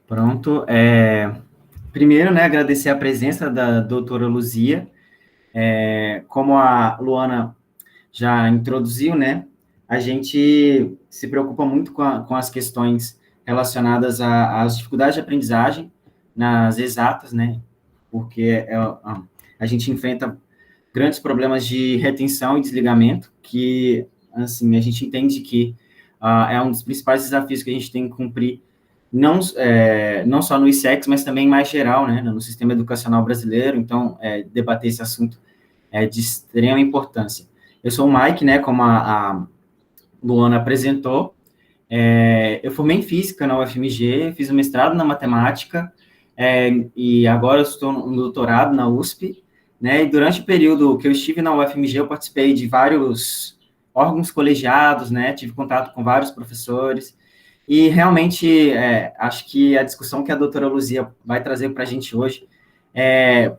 Pronto. Primeiro, né, agradecer a presença da doutora Luzia. Como a Luana já introduziu, né, a gente se preocupa muito com as questões relacionadas às dificuldades de aprendizagem nas exatas, né, porque a gente enfrenta grandes problemas de retenção e desligamento, que, assim, a gente entende que é um dos principais desafios que a gente tem que cumprir, não só no ISEX, mas também mais geral, né, no sistema educacional brasileiro. Então, debater esse assunto é de extrema importância. Eu sou o Mike, né, como a Luana apresentou. Eu formei em Física na UFMG, fiz um mestrado na Matemática, e agora eu estou no doutorado na USP, né, e durante o período que eu estive na UFMG, eu participei de vários órgãos colegiados, né, tive contato com vários professores, e realmente acho que a discussão que a doutora Luzia vai trazer para a gente hoje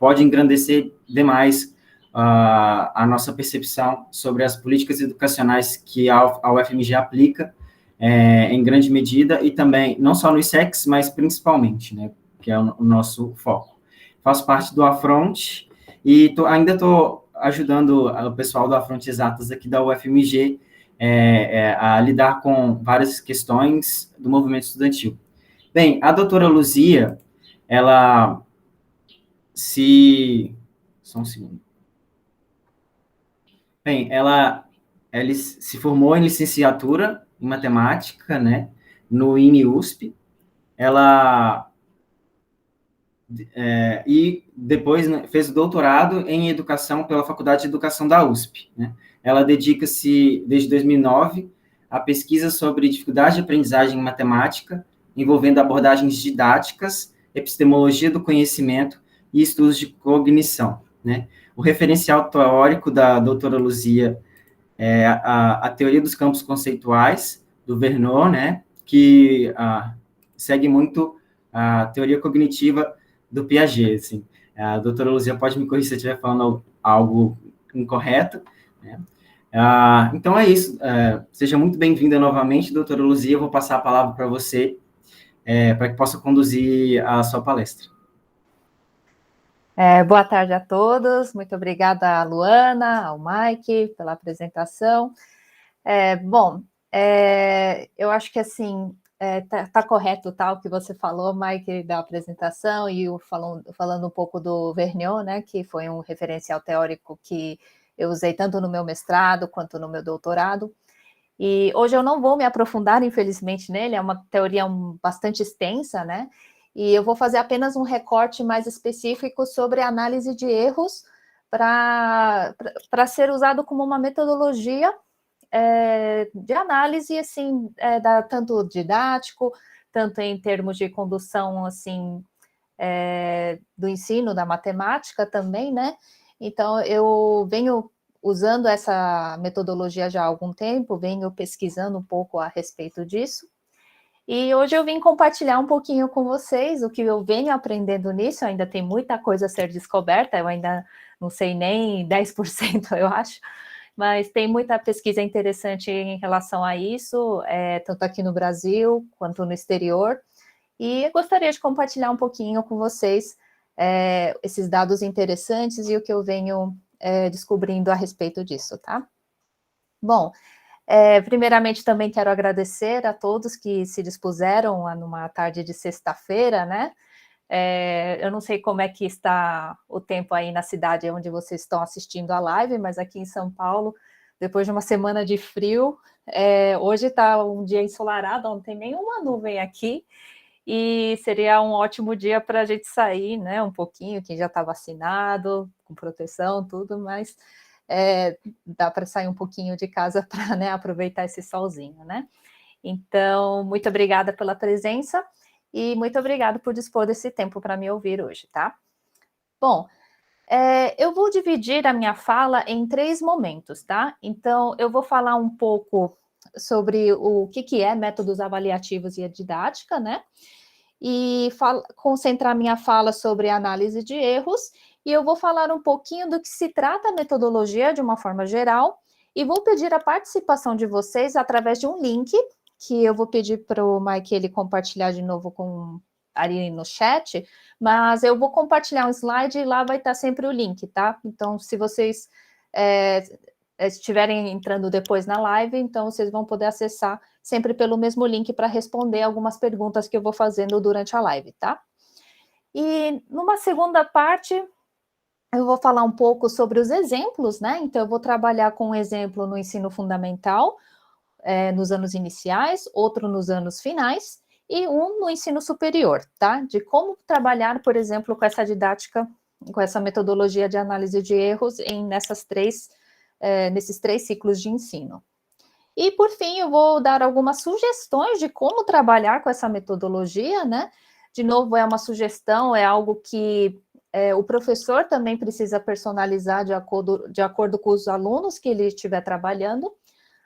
pode engrandecer demais a nossa percepção sobre as políticas educacionais que a UFMG aplica em grande medida, e também, não só no ISEX, mas principalmente, né, que é o nosso foco. Faço parte do Afronte e ainda estou ajudando o pessoal do Afronte Exatas aqui da UFMG a lidar com várias questões do movimento estudantil. Bem, a doutora Luzia, ela se... Só um segundo. Bem, ela se formou em licenciatura em matemática, né, no INE-USP. Ela e depois, né, fez o doutorado em educação pela Faculdade de Educação da USP, né? Ela dedica-se desde 2009 à pesquisa sobre dificuldade de aprendizagem em matemática, envolvendo abordagens didáticas, epistemologia do conhecimento e estudos de cognição, né? O referencial teórico da doutora Luzia a teoria dos campos conceituais, do Vernon, né, que segue muito a teoria cognitiva do Piaget. Assim. A doutora Luzia pode me corrigir se eu estiver falando algo incorreto. Né? Então é isso. Seja muito bem-vinda novamente, doutora Luzia. Eu vou passar a palavra para você, para que possa conduzir a sua palestra. Boa tarde a todos, muito obrigada a Luana, ao Mike pela apresentação. Eu acho que assim, tá correto tal o que você falou, Mike, da apresentação, e falando um pouco do Vergniaud, né, que foi um referencial teórico que eu usei tanto no meu mestrado quanto no meu doutorado. E hoje eu não vou me aprofundar, infelizmente, nele, é uma teoria bastante extensa, né? E eu vou fazer apenas um recorte mais específico sobre a análise de erros para ser usado como uma metodologia de análise, assim, tanto didático, tanto em termos de condução, assim, do ensino da matemática também, né? Então, eu venho usando essa metodologia já há algum tempo, venho pesquisando um pouco a respeito disso, e hoje eu vim compartilhar um pouquinho com vocês o que eu venho aprendendo nisso. Ainda tem muita coisa a ser descoberta, eu ainda não sei nem 10%, eu acho, mas tem muita pesquisa interessante em relação a isso, tanto aqui no Brasil quanto no exterior, e eu gostaria de compartilhar um pouquinho com vocês esses dados interessantes e o que eu venho descobrindo a respeito disso, tá? Bom, primeiramente também quero agradecer a todos que se dispuseram numa tarde de sexta-feira, né? Eu não sei como é que está o tempo aí na cidade onde vocês estão assistindo a live, mas aqui em São Paulo, depois de uma semana de frio, hoje está um dia ensolarado, não tem nenhuma nuvem aqui, e seria um ótimo dia para a gente sair, né, um pouquinho, quem já está vacinado, com proteção, tudo, mas dá para sair um pouquinho de casa para, né, aproveitar esse solzinho, né? Então, muito obrigada pela presença e muito obrigada por dispor desse tempo para me ouvir hoje, tá? Bom, eu vou dividir a minha fala em 3 momentos, tá? Então, eu vou falar um pouco sobre o que é métodos avaliativos e a didática, né? E concentrar minha fala sobre a análise de erros, e eu vou falar um pouquinho do que se trata a metodologia de uma forma geral, e vou pedir a participação de vocês através de um link, que eu vou pedir para o Mike ele compartilhar de novo com ali no chat, mas eu vou compartilhar um slide e lá vai estar sempre o link, tá? Então, se vocês estiverem entrando depois na live, então vocês vão poder acessar sempre pelo mesmo link para responder algumas perguntas que eu vou fazendo durante a live, tá? E numa segunda parte, eu vou falar um pouco sobre os exemplos, né? Então, eu vou trabalhar com um exemplo no ensino fundamental, nos anos iniciais, outro nos anos finais, e um no ensino superior, tá? De como trabalhar, por exemplo, com essa didática, com essa metodologia de análise de erros nesses 3 ciclos de ensino. E, por fim, eu vou dar algumas sugestões de como trabalhar com essa metodologia, né? De novo, é uma sugestão, é algo que o professor também precisa personalizar de acordo com os alunos que ele estiver trabalhando,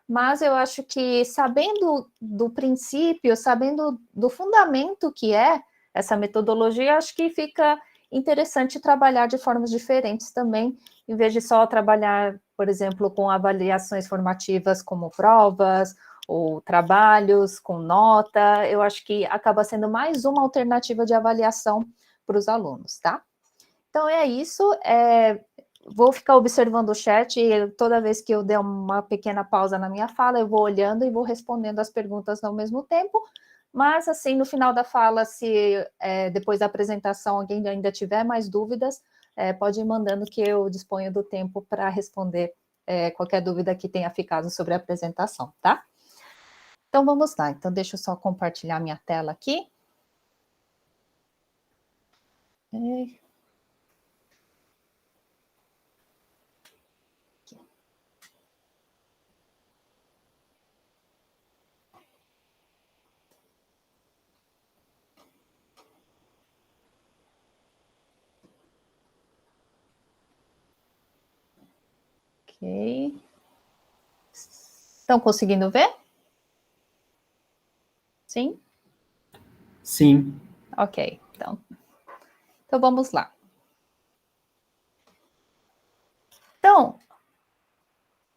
mas eu acho que sabendo do princípio, sabendo do fundamento que é essa metodologia, acho que fica interessante trabalhar de formas diferentes também, em vez de só trabalhar, por exemplo, com avaliações formativas como provas ou trabalhos com nota. Eu acho que acaba sendo mais uma alternativa de avaliação para os alunos, tá? Então é isso. Vou ficar observando o chat e toda vez que eu der uma pequena pausa na minha fala, eu vou olhando e vou respondendo as perguntas ao mesmo tempo. Mas, assim, no final da fala, se depois da apresentação alguém ainda tiver mais dúvidas, pode ir mandando que eu disponho do tempo para responder qualquer dúvida que tenha ficado sobre a apresentação, tá? Então, vamos lá. Então, deixa eu só compartilhar minha tela aqui. Ok. Estão conseguindo ver? Sim? Sim. Ok, então vamos lá. Então,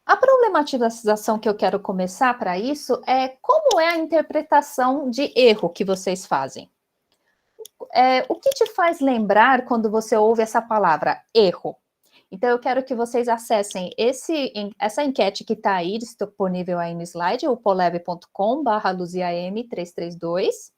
a problematização que eu quero começar para isso é como é a interpretação de erro que vocês fazem. O que te faz lembrar quando você ouve essa palavra, erro? Então, eu quero que vocês acessem essa enquete que está aí, disponível aí no slide, o poleb.com/luziam332,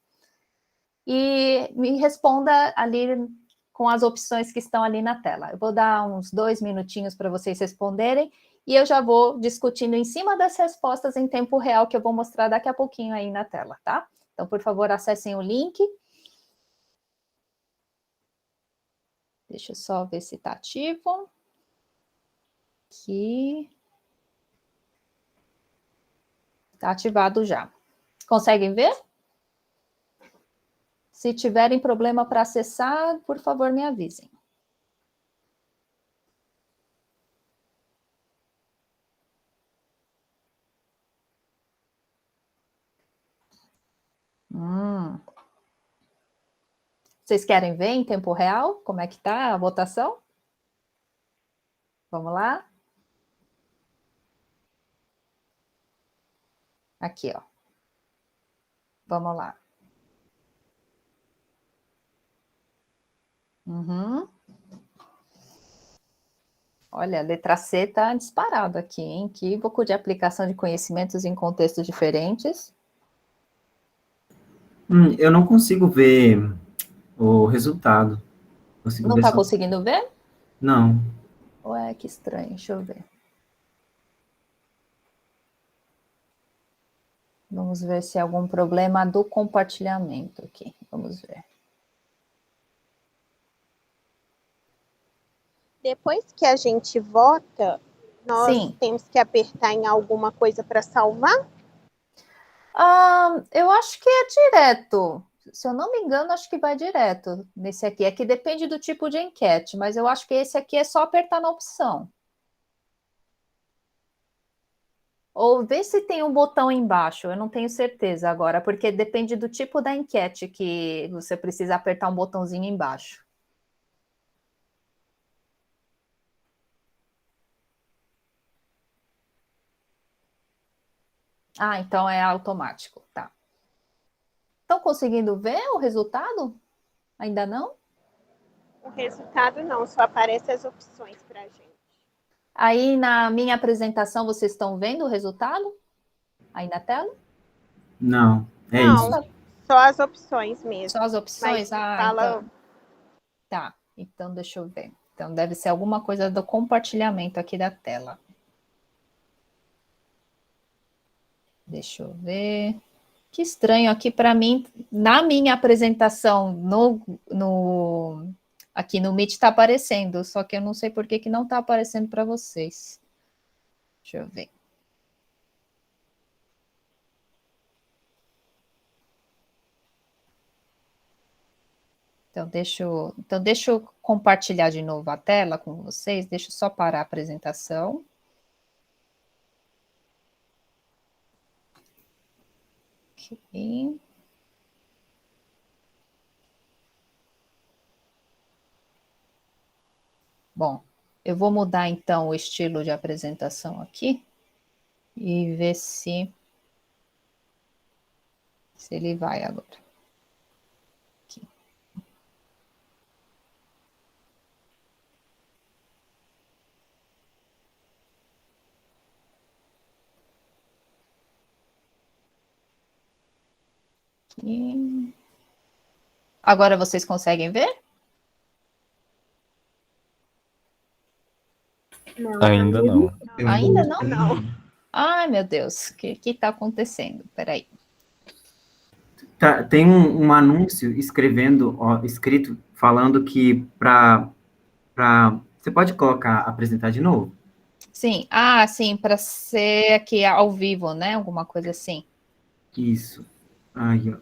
e me responda ali com as opções que estão ali na tela. Eu vou dar uns 2 minutinhos para vocês responderem, e eu já vou discutindo em cima das respostas em tempo real, que eu vou mostrar daqui a pouquinho aí na tela, tá? Então, por favor, acessem o link. Deixa eu só ver se está ativo. Aqui. Está ativado já. Conseguem ver? Se tiverem problema para acessar, por favor, me avisem. Vocês querem ver em tempo real como é que está a votação? Vamos lá? Aqui, ó. Vamos lá. Olha, a letra C está disparado aqui, hein? Equívoco de aplicação de conhecimentos em contextos diferentes. Eu não consigo ver o resultado. Consigo Não ver está só... conseguindo ver? Não. Ué, que estranho, deixa eu ver. Vamos ver se é algum problema do compartilhamento aqui. Vamos ver. Depois que a gente vota, nós Sim. temos que apertar em alguma coisa para salvar? Eu acho que é direto. Se eu não me engano, acho que vai direto nesse aqui. É que depende do tipo de enquete, mas eu acho que esse aqui é só apertar na opção. Ou ver se tem um botão embaixo, eu não tenho certeza agora, porque depende do tipo da enquete que você precisa apertar um botãozinho embaixo. Então é automático, tá. Estão conseguindo ver o resultado? Ainda não? O resultado não, só aparece as opções para a gente. Aí na minha apresentação vocês estão vendo o resultado? Aí na tela? Não, é Não, isso. só as opções mesmo. Só as opções? Mas fala... Então. Tá, então deixa eu ver. Então deve ser alguma coisa do compartilhamento aqui da tela. Deixa eu ver. Que estranho aqui para mim, na minha apresentação aqui no Meet está aparecendo, só que eu não sei por que não está aparecendo para vocês. Deixa eu ver. Então deixa eu compartilhar de novo a tela com vocês. Deixa eu só parar a apresentação. Ok. Bom, eu vou mudar então o estilo de apresentação aqui e ver se ele vai agora. Aqui. Aqui. Agora vocês conseguem ver? Não, Ainda não. Ainda não? Não. Ai, meu Deus, o que está acontecendo? Peraí. Tá, tem um anúncio escrito falando que você pode colocar, apresentar de novo? Sim, sim, para ser aqui ao vivo, né? Alguma coisa assim. Isso. Aí, ó.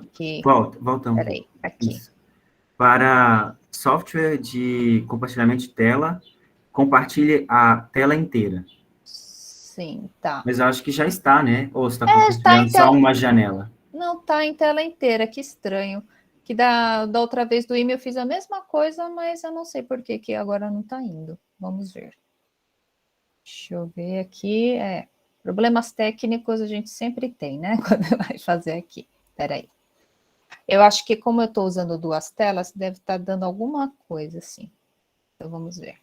Aqui, Volta um peraí, pouco. aqui. Isso. Para software de compartilhamento de tela, compartilhe a tela inteira. Sim, tá. Mas eu acho que já está, né? Ou você está Está em compartilhando só tela. uma janela? Não, tá em tela inteira, que estranho. Que da outra vez do e-mail eu fiz a mesma coisa, mas eu não sei por que agora não está indo. Vamos ver. Deixa eu ver aqui. Problemas técnicos a gente sempre tem, né? Quando vai fazer aqui. Peraí. Eu acho que como eu estou usando duas telas, deve estar dando alguma coisa assim. Então vamos ver.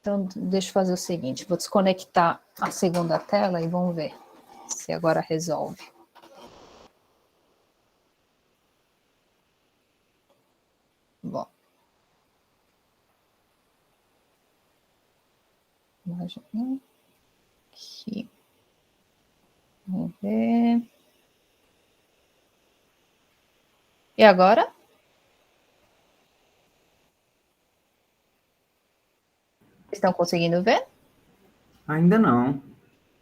Então, deixa eu fazer o seguinte, vou desconectar a segunda tela e vamos ver se agora resolve. Bom. Imagina aqui. Vamos ver. E agora? Estão conseguindo ver? Ainda não.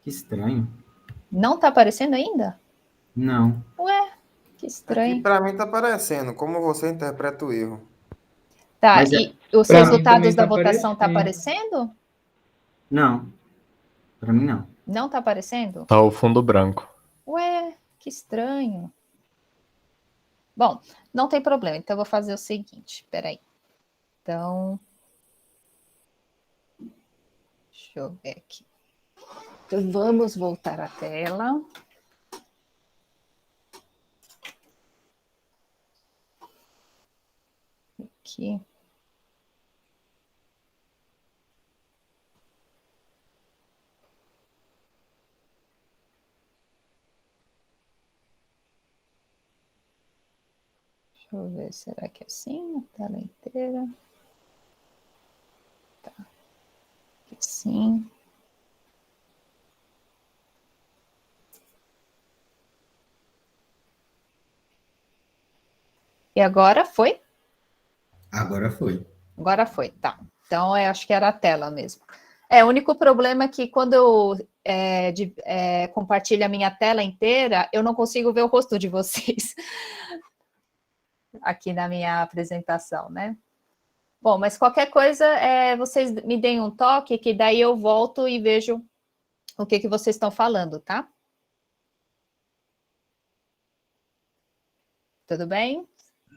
Que estranho. Não está aparecendo ainda? Não. Ué, que Aqui estranho. para mim tá aparecendo. Como você interpreta o erro? Tá, Mas e os Para mim resultados também da tá votação tá aparecendo. aparecendo? não. Para mim, não. Não tá aparecendo? Tá o fundo branco. Ué, que estranho. Bom, não tem problema. Então, eu vou fazer o seguinte. Peraí. Então, deixa eu ver aqui. Então, vamos voltar à tela. Aqui. Deixa eu ver, será que é assim? A tela inteira. Tá. Aqui sim. E agora foi? Agora foi. Agora foi, tá. Então, eu acho que era a tela mesmo. O único problema é que quando eu compartilho a minha tela inteira, eu não consigo ver o rosto de vocês aqui na minha apresentação, né? Bom, mas qualquer coisa, vocês me deem um toque, que daí eu volto e vejo o que vocês estão falando, tá? Tudo bem?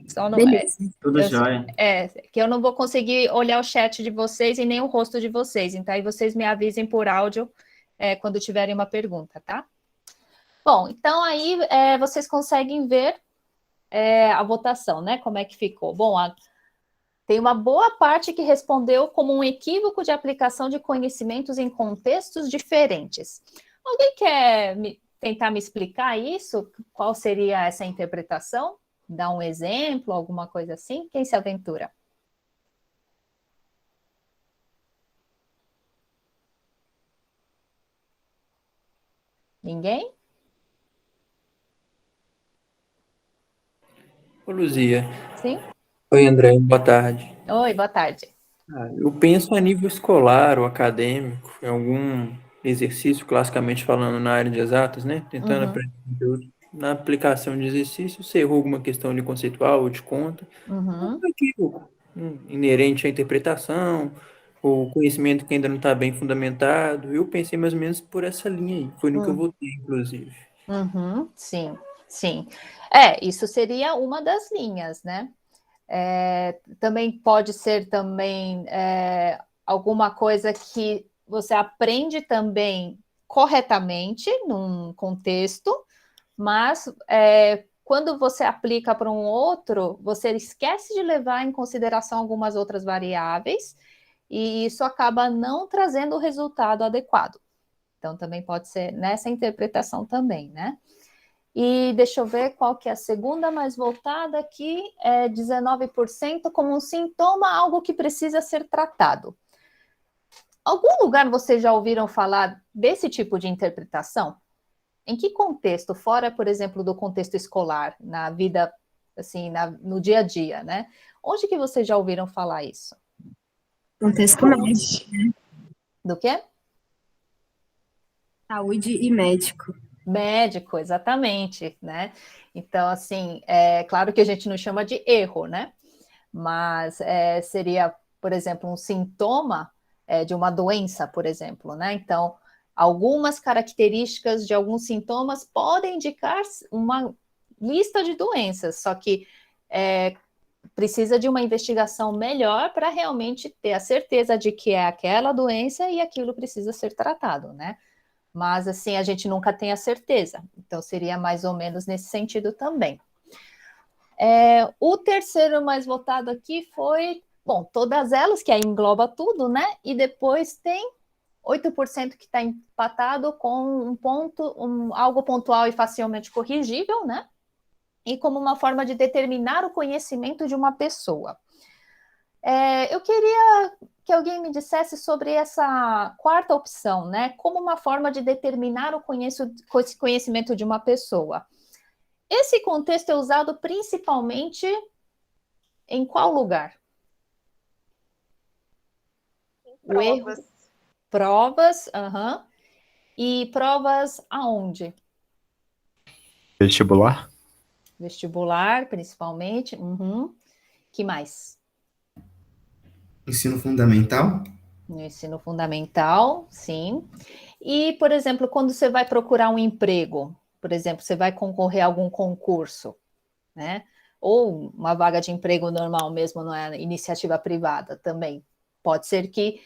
Só no, Beleza. Tudo jóia. que eu não vou conseguir olhar o chat de vocês e nem o rosto de vocês. Então, aí vocês me avisem por áudio quando tiverem uma pergunta, tá? Bom, então aí vocês conseguem ver a votação, né? Como é que ficou? Bom, tem uma boa parte que respondeu como um equívoco de aplicação de conhecimentos em contextos diferentes. Alguém quer tentar me explicar isso? Qual seria essa interpretação? Dar um exemplo, alguma coisa assim? Quem se aventura? Ninguém? Ô, Luzia. Sim? Oi, André, boa tarde. Oi, boa tarde. Eu penso a nível escolar ou acadêmico, em algum exercício, classicamente falando, na área de exatas, né? Tentando Uhum, aprender conteúdo. Na aplicação de exercício, você errou alguma questão de conceitual ou de conta, uhum, um equívoco inerente à interpretação, ou conhecimento que ainda não está bem fundamentado. Eu pensei mais ou menos por essa linha aí, foi no que eu votei, inclusive. uhum, sim, sim. Isso seria uma das linhas, né? Também pode ser também alguma coisa que você aprende também corretamente num contexto, mas quando você aplica para um outro, você esquece de levar em consideração algumas outras variáveis e isso acaba não trazendo o resultado adequado. Então, também pode ser nessa interpretação também, né? E deixa eu ver qual que é a segunda mais voltada aqui, 19% como um sintoma, algo que precisa ser tratado. Algum lugar vocês já ouviram falar desse tipo de interpretação? Em que contexto? Fora, por exemplo, do contexto escolar, na vida, assim, no dia a dia, né? Onde que vocês já ouviram falar isso? Contexto médico, Do quê? saúde e médico. Médico, exatamente, né? Então, assim, é claro que a gente não chama de erro, né? Mas seria, por exemplo, um sintoma de uma doença, por exemplo, né? Então, algumas características de alguns sintomas podem indicar uma lista de doenças, só que precisa de uma investigação melhor para realmente ter a certeza de que é aquela doença e aquilo precisa ser tratado, né? Mas, assim, a gente nunca tem a certeza. Então, seria mais ou menos nesse sentido também. O terceiro mais votado aqui foi, bom, todas elas, que aí engloba tudo, né? E depois tem 8% que está empatado com um ponto, algo pontual e facilmente corrigível, né? E como uma forma de determinar o conhecimento de uma pessoa. Eu queria que alguém me dissesse sobre essa quarta opção, né? Como uma forma de determinar o conhecimento de uma pessoa. Esse contexto é usado principalmente em qual lugar? O erro, provas, e provas aonde? Vestibular? Vestibular, principalmente. Que mais? Ensino fundamental? No ensino fundamental, sim. E, por exemplo, quando você vai procurar um emprego, por exemplo, você vai concorrer a algum concurso, né? Ou uma vaga de emprego normal mesmo, não é iniciativa privada também. Pode ser que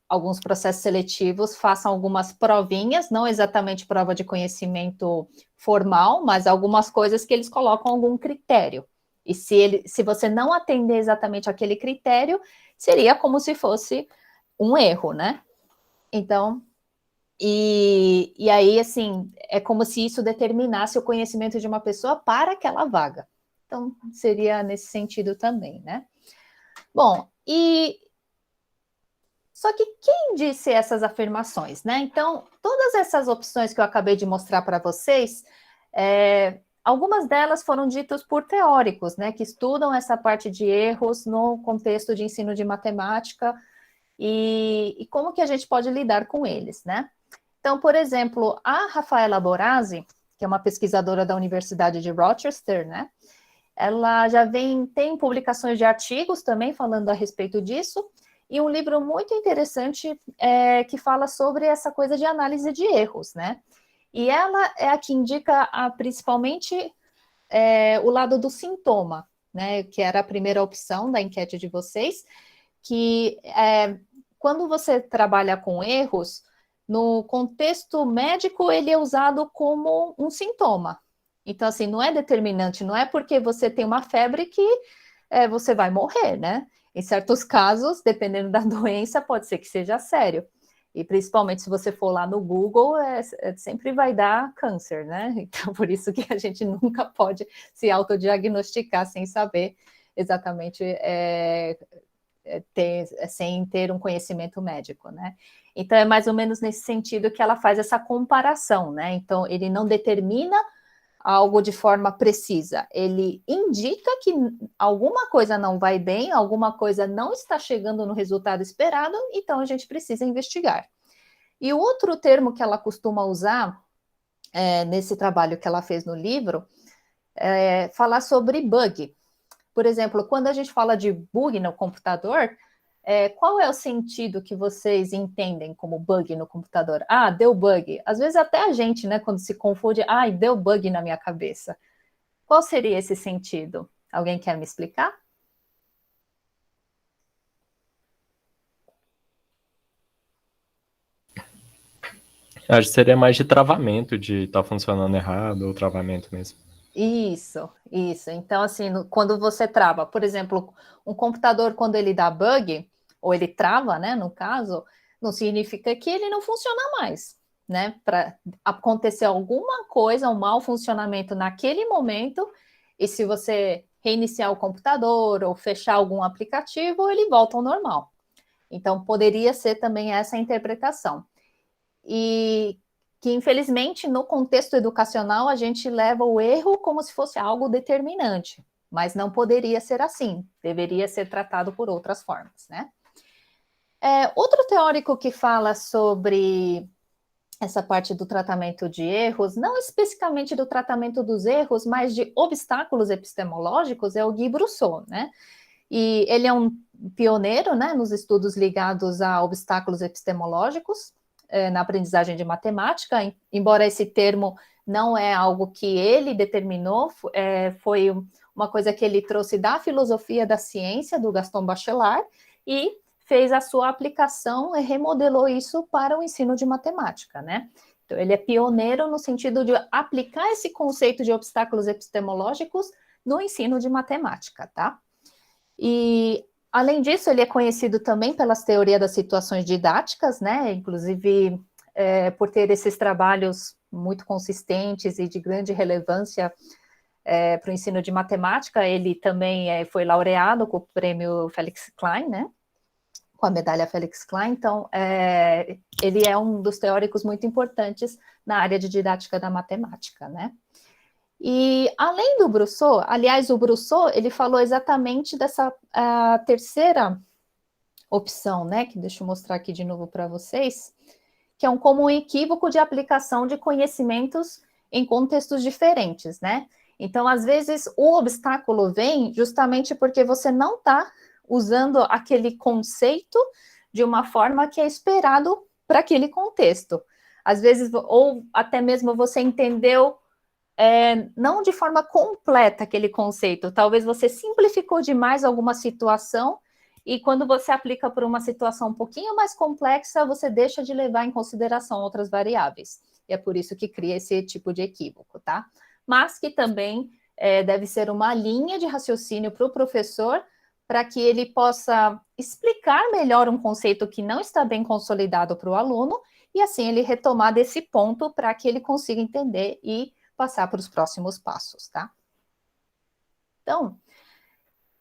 alguns processos seletivos façam algumas provinhas, não exatamente prova de conhecimento formal, mas algumas coisas que eles colocam algum critério. E se você não atender exatamente aquele critério, seria como se fosse um erro, né? Então, e aí, assim, é como se isso determinasse o conhecimento de uma pessoa para aquela vaga. Então, seria nesse sentido também, né? Bom, só que quem disse essas afirmações, né? Então, todas essas opções que eu acabei de mostrar para vocês, algumas delas foram ditas por teóricos, né? Que estudam essa parte de erros no contexto de ensino de matemática e como que a gente pode lidar com eles, né? Então, por exemplo, a Rafaela Borazzi, que é uma pesquisadora da Universidade de Rochester, né? Ela já tem publicações de artigos também falando a respeito disso, e um livro muito interessante que fala sobre essa coisa de análise de erros, né? E ela é a que indica principalmente o lado do sintoma, né, que era a primeira opção da enquete de vocês, que quando você trabalha com erros, no contexto médico, ele é usado como um sintoma. Então, assim, não é determinante, não é porque você tem uma febre que você vai morrer, né? Em certos casos, dependendo da doença, pode ser que seja sério. E principalmente se você for lá no Google, sempre vai dar câncer, né? Então, por isso que a gente nunca pode se autodiagnosticar sem saber exatamente, sem ter um conhecimento médico, né? Então, é mais ou menos nesse sentido que ela faz essa comparação, né? Então, ele não determina algo de forma precisa, ele indica que alguma coisa não vai bem, alguma coisa não está chegando no resultado esperado, então a gente precisa investigar. E o outro termo que ela costuma usar nesse trabalho que ela fez no livro é falar sobre bug. Por exemplo, quando a gente fala de bug no computador, qual é o sentido que vocês entendem como bug no computador? Ah, deu bug. Às vezes até a gente, né, quando se confunde, deu bug na minha cabeça. Qual seria esse sentido? Alguém quer me explicar? Acho que seria mais de travamento, de estar funcionando errado, ou travamento mesmo. Isso. Então, assim, quando você trava, por exemplo, um computador, quando ele dá bug, ou ele trava, né, no caso, não significa que ele não funciona mais, né? Para acontecer alguma coisa, um mau funcionamento naquele momento, e se você reiniciar o computador ou fechar algum aplicativo, ele volta ao normal. Então, poderia ser também essa interpretação. E que, infelizmente, no contexto educacional, a gente leva o erro como se fosse algo determinante, mas não poderia ser assim, deveria ser tratado por outras formas, né? Outro teórico que fala sobre essa parte do tratamento de erros, não especificamente do tratamento dos erros, mas de obstáculos epistemológicos, é o Guy Brusseau, né? E ele é um pioneiro, né, nos estudos ligados a obstáculos epistemológicos, na aprendizagem de matemática, embora esse termo não é algo que ele determinou, foi uma coisa que ele trouxe da filosofia da ciência, do Gaston Bachelard, e fez a sua aplicação e remodelou isso para o ensino de matemática, né? Então, ele é pioneiro no sentido de aplicar esse conceito de obstáculos epistemológicos no ensino de matemática, tá? E, além disso, ele é conhecido também pelas teorias das situações didáticas, né? Inclusive, por ter esses trabalhos muito consistentes e de grande relevância para o ensino de matemática. Ele também foi laureado com o prêmio Felix Klein, né? Com a medalha Felix Klein. Então, ele é um dos teóricos muito importantes na área de didática da matemática, né? E, além do Brusseau, aliás, o Brusseau, ele falou exatamente dessa terceira opção, né, que deixa eu mostrar aqui de novo para vocês, que é um comum equívoco de aplicação de conhecimentos em contextos diferentes, né? Então, às vezes, o obstáculo vem justamente porque você não está usando aquele conceito de uma forma que é esperado para aquele contexto. Às vezes, ou até mesmo você entendeu não de forma completa aquele conceito, talvez você simplificou demais alguma situação e quando você aplica para uma situação um pouquinho mais complexa, você deixa de levar em consideração outras variáveis. E é por isso que cria esse tipo de equívoco, tá? Mas que também deve ser uma linha de raciocínio para o professor para que ele possa explicar melhor um conceito que não está bem consolidado para o aluno e assim ele retomar desse ponto para que ele consiga entender e passar para os próximos passos, tá? Então,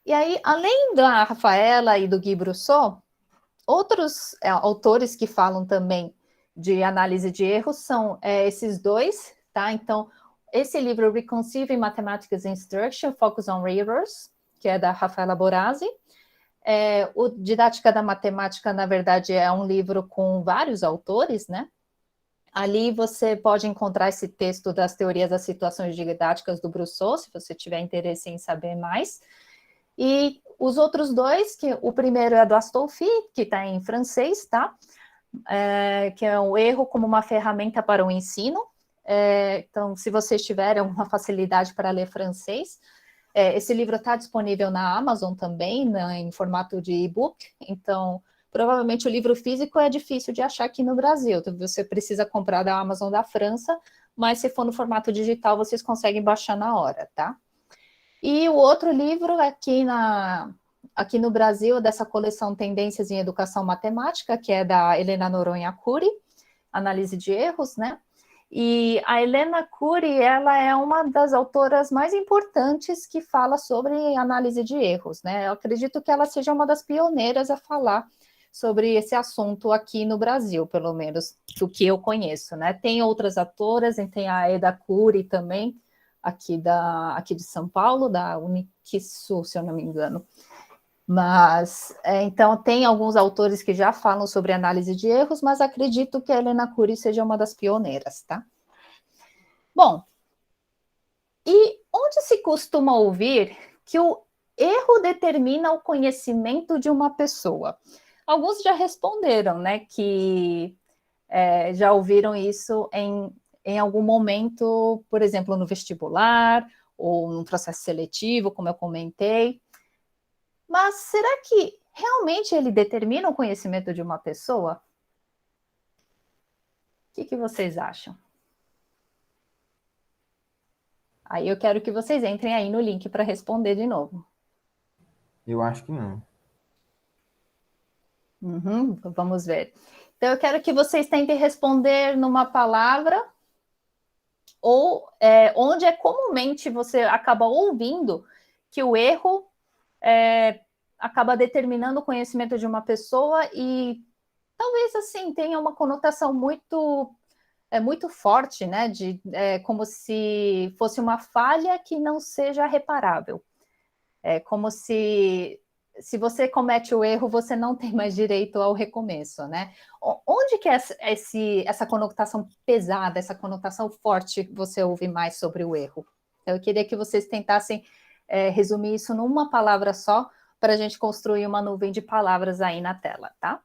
e aí, além da Rafaela e do Guy Brusseau, outros autores que falam também de análise de erros são esses dois, tá? Então, esse livro, Reconciliating Mathematics Instruction, Focus on Errors, que é da Rafaela Borazzi. O Didática da Matemática, na verdade, é um livro com vários autores, né? Ali você pode encontrar esse texto das teorias das situações didáticas do Brusseau, se você tiver interesse em saber mais. E os outros dois, que o primeiro é do Astolfi, que está em francês, tá? Que é o erro como uma ferramenta para o ensino. Então, se vocês tiverem alguma facilidade para ler francês, Esse livro está disponível na Amazon também, né, em formato de e-book, então provavelmente o livro físico é difícil de achar aqui no Brasil, então você precisa comprar da Amazon da França, mas se for no formato digital, vocês conseguem baixar na hora, tá? E o outro livro aqui no Brasil, dessa coleção Tendências em Educação Matemática, que é da Helena Noronha Cury, Análise de Erros, né? E a Helena Cury, ela é uma das autoras mais importantes que fala sobre análise de erros, né? Eu acredito que ela seja uma das pioneiras a falar sobre esse assunto aqui no Brasil, pelo menos do que eu conheço, né? Tem outras autoras, tem a Eda Cury também, aqui de São Paulo, da Uniquisul, se eu não me engano. Mas, então, tem alguns autores que já falam sobre análise de erros, mas acredito que a Helena Cury seja uma das pioneiras, tá? Bom, e onde se costuma ouvir que o erro determina o conhecimento de uma pessoa? Alguns já responderam, né, que já ouviram isso em algum momento, por exemplo, no vestibular, ou no processo seletivo, como eu comentei. Mas será que realmente ele determina o conhecimento de uma pessoa? O que vocês acham? Aí eu quero que vocês entrem aí no link para responder de novo. Eu acho que não. Vamos ver. Então eu quero que vocês tentem responder numa palavra ou onde comumente você acaba ouvindo que o erro acaba determinando o conhecimento de uma pessoa e talvez assim tenha uma conotação muito forte, né? Como se fosse uma falha que não seja reparável. É como se você comete o erro, você não tem mais direito ao recomeço, né? Onde que essa conotação pesada, essa conotação forte, você ouve mais sobre o erro? Eu queria que vocês tentassem resumir isso numa palavra só, para a gente construir uma nuvem de palavras aí na tela, tá?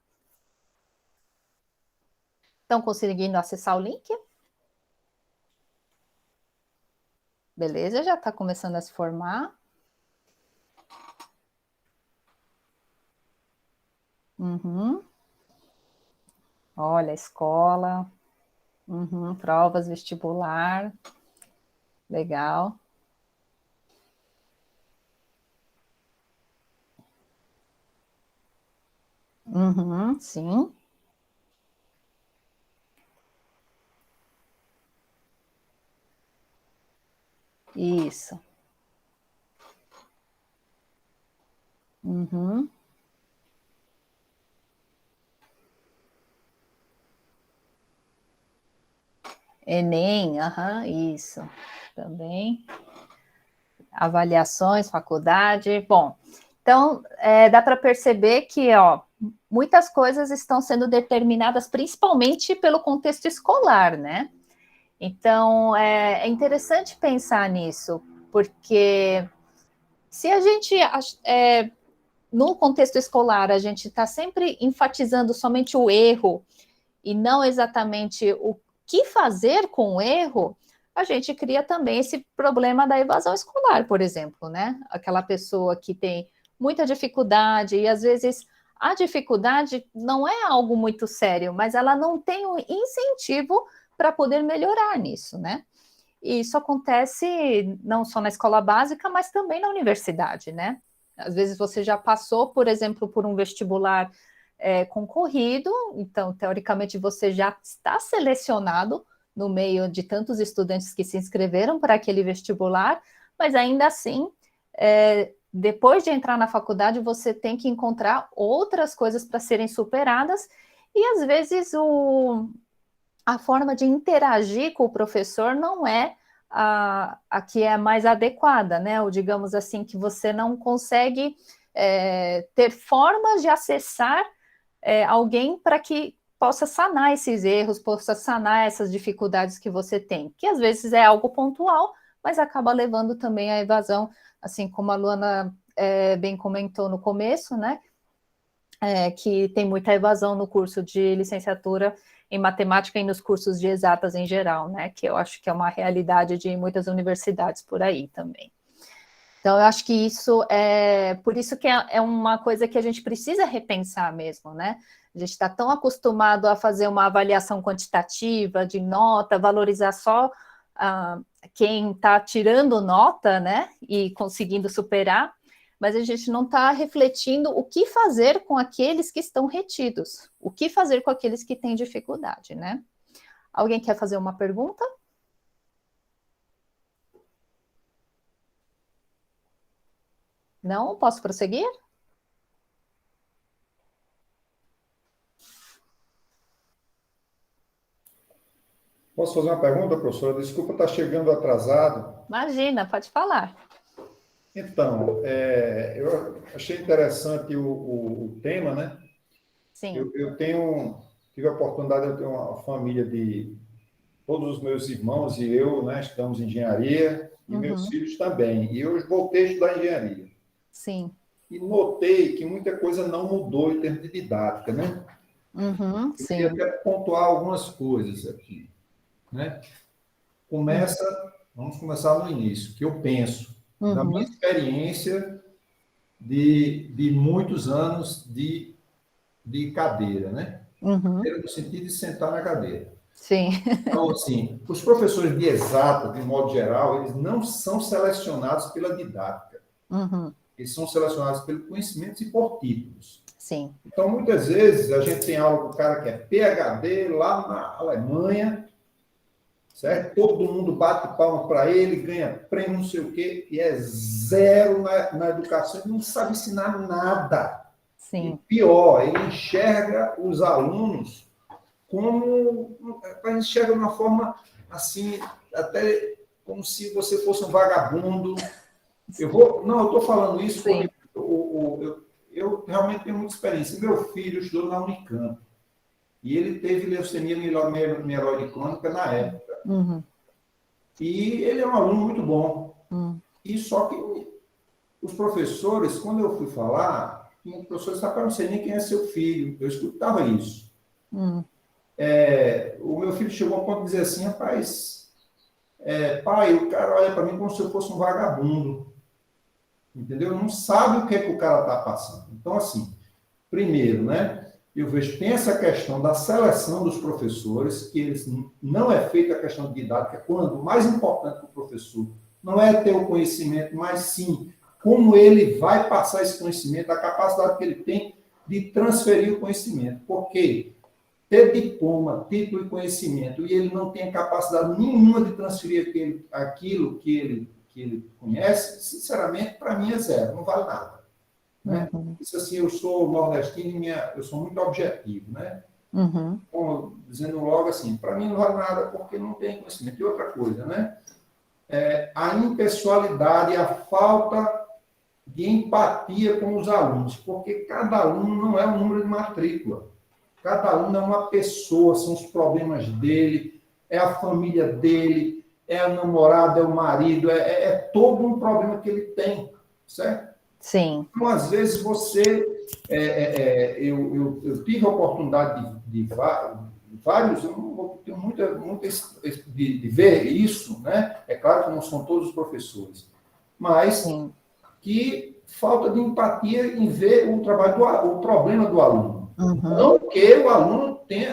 Estão conseguindo acessar o link? Beleza, já está começando a se formar. Olha, escola. Provas, vestibular. Legal. Sim. Isso. Enem, isso. Também. Avaliações, faculdade. Bom, então dá para perceber que, muitas coisas estão sendo determinadas principalmente pelo contexto escolar, né? Então, é interessante pensar nisso, porque se a gente, no contexto escolar, a gente está sempre enfatizando somente o erro e não exatamente o que fazer com o erro, a gente cria também esse problema da evasão escolar, por exemplo, né? Aquela pessoa que tem muita dificuldade e, às vezes, a dificuldade não é algo muito sério, mas ela não tem um incentivo para poder melhorar nisso, né? E isso acontece não só na escola básica, mas também na universidade, né? Às vezes você já passou, por exemplo, por um vestibular concorrido, então, teoricamente, você já está selecionado no meio de tantos estudantes que se inscreveram para aquele vestibular, mas ainda assim, depois de entrar na faculdade, você tem que encontrar outras coisas para serem superadas, e às vezes a forma de interagir com o professor não é a que é mais adequada, né? Ou digamos assim, que você não consegue ter formas de acessar alguém para que possa sanar esses erros, possa sanar essas dificuldades que você tem, que às vezes é algo pontual, mas acaba levando também à evasão, assim como a Luana bem comentou no começo, né? Que tem muita evasão no curso de licenciatura em matemática e nos cursos de exatas em geral, né? Que eu acho que é uma realidade de muitas universidades por aí também. Então, eu acho que isso por isso que é uma coisa que a gente precisa repensar mesmo, né? A gente está tão acostumado a fazer uma avaliação quantitativa de nota, valorizar só quem está tirando nota, né? E conseguindo superar, mas a gente não está refletindo o que fazer com aqueles que estão retidos, o que fazer com aqueles que têm dificuldade, né? Alguém quer fazer uma pergunta? Não? Posso prosseguir? Posso fazer uma pergunta, professora? Desculpa estar chegando atrasado. Imagina, pode falar. Então, eu achei interessante o tema, né? Sim. Eu tive a oportunidade de ter uma família de todos os meus irmãos e eu, né? Estudamos engenharia e meus filhos também. E eu voltei a estudar engenharia. Sim. E notei que muita coisa não mudou em termos de didática, né? Eu Sim. queria até pontuar algumas coisas aqui, né? Vamos começar no início, que eu penso, da minha experiência de muitos anos de cadeira, né? No sentido de sentar na cadeira. Sim. Então, assim, os professores de exata, de modo geral, eles não são selecionados pela didática. Eles são selecionados pelo conhecimento e por títulos. Sim. Então, muitas vezes, a gente tem aula com o cara que é PhD lá na Alemanha, certo? Todo mundo bate palma para ele, ganha prêmio, não sei o quê, e é zero na educação, ele não sabe ensinar nada. Sim. E pior, ele enxerga os alunos como... Ele enxerga de uma forma, assim, até como se você fosse um vagabundo. Eu estou falando isso porque eu realmente tenho muita experiência. Meu filho estudou na Unicamp. E ele teve leucemia mieloide crônica na época. E ele é um aluno muito bom. E só que os professores, quando eu fui falar, os professores falaram, eu não sei nem quem é seu filho. Eu escutava isso. O meu filho chegou a ponto de dizer assim, rapaz, pai, o cara olha para mim como se eu fosse um vagabundo. Entendeu? Não sabe o que é que o cara está passando. Então, assim, primeiro, né? Eu vejo, tem essa questão da seleção dos professores, que eles não é feita a questão de didática, quando o mais importante para o professor não é ter o conhecimento, mas sim como ele vai passar esse conhecimento, a capacidade que ele tem de transferir o conhecimento. Porque ter diploma, título e conhecimento, e ele não tem capacidade nenhuma de transferir aquilo que ele conhece, sinceramente, para mim é zero, não vale nada. Né? Isso assim, eu sou nordestino e eu sou muito objetivo, né? Bom, dizendo logo assim, para mim não vale nada porque não tem conhecimento. E outra coisa, né? A impessoalidade, a falta de empatia com os alunos, porque cada aluno não é um número de matrícula. Cada aluno é uma pessoa, são os problemas dele, é a família dele, é a namorada, é o marido, é todo um problema que ele tem, certo? Sim. Então, às vezes, eu tive a oportunidade de vários, eu não tenho muita de ver isso, né? É claro que não são todos os professores, mas que falta de empatia em ver o problema do aluno. Não que o aluno tem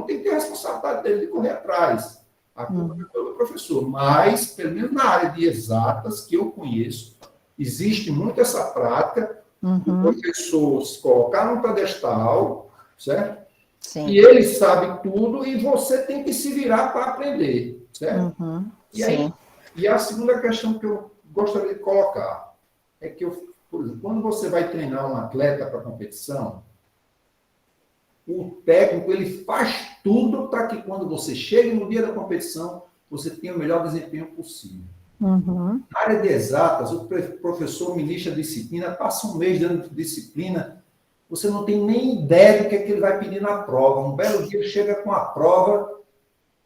que ter a responsabilidade dele de correr atrás. A culpa é pelo professor, mas, pelo menos na área de exatas, que eu conheço, existe muito essa prática do professor se colocar no pedestal, certo? Sim. E ele sabe tudo e você tem que se virar para aprender, certo? E a segunda questão que eu gostaria de colocar é que, por exemplo, quando você vai treinar um atleta para competição, o técnico ele faz tudo para que quando você chegue no dia da competição, você tenha o melhor desempenho possível. Na área de exatas, o professor ministra a disciplina, passa um mês dando disciplina, você não tem nem ideia do que é que ele vai pedir na prova. Um belo dia ele chega com a prova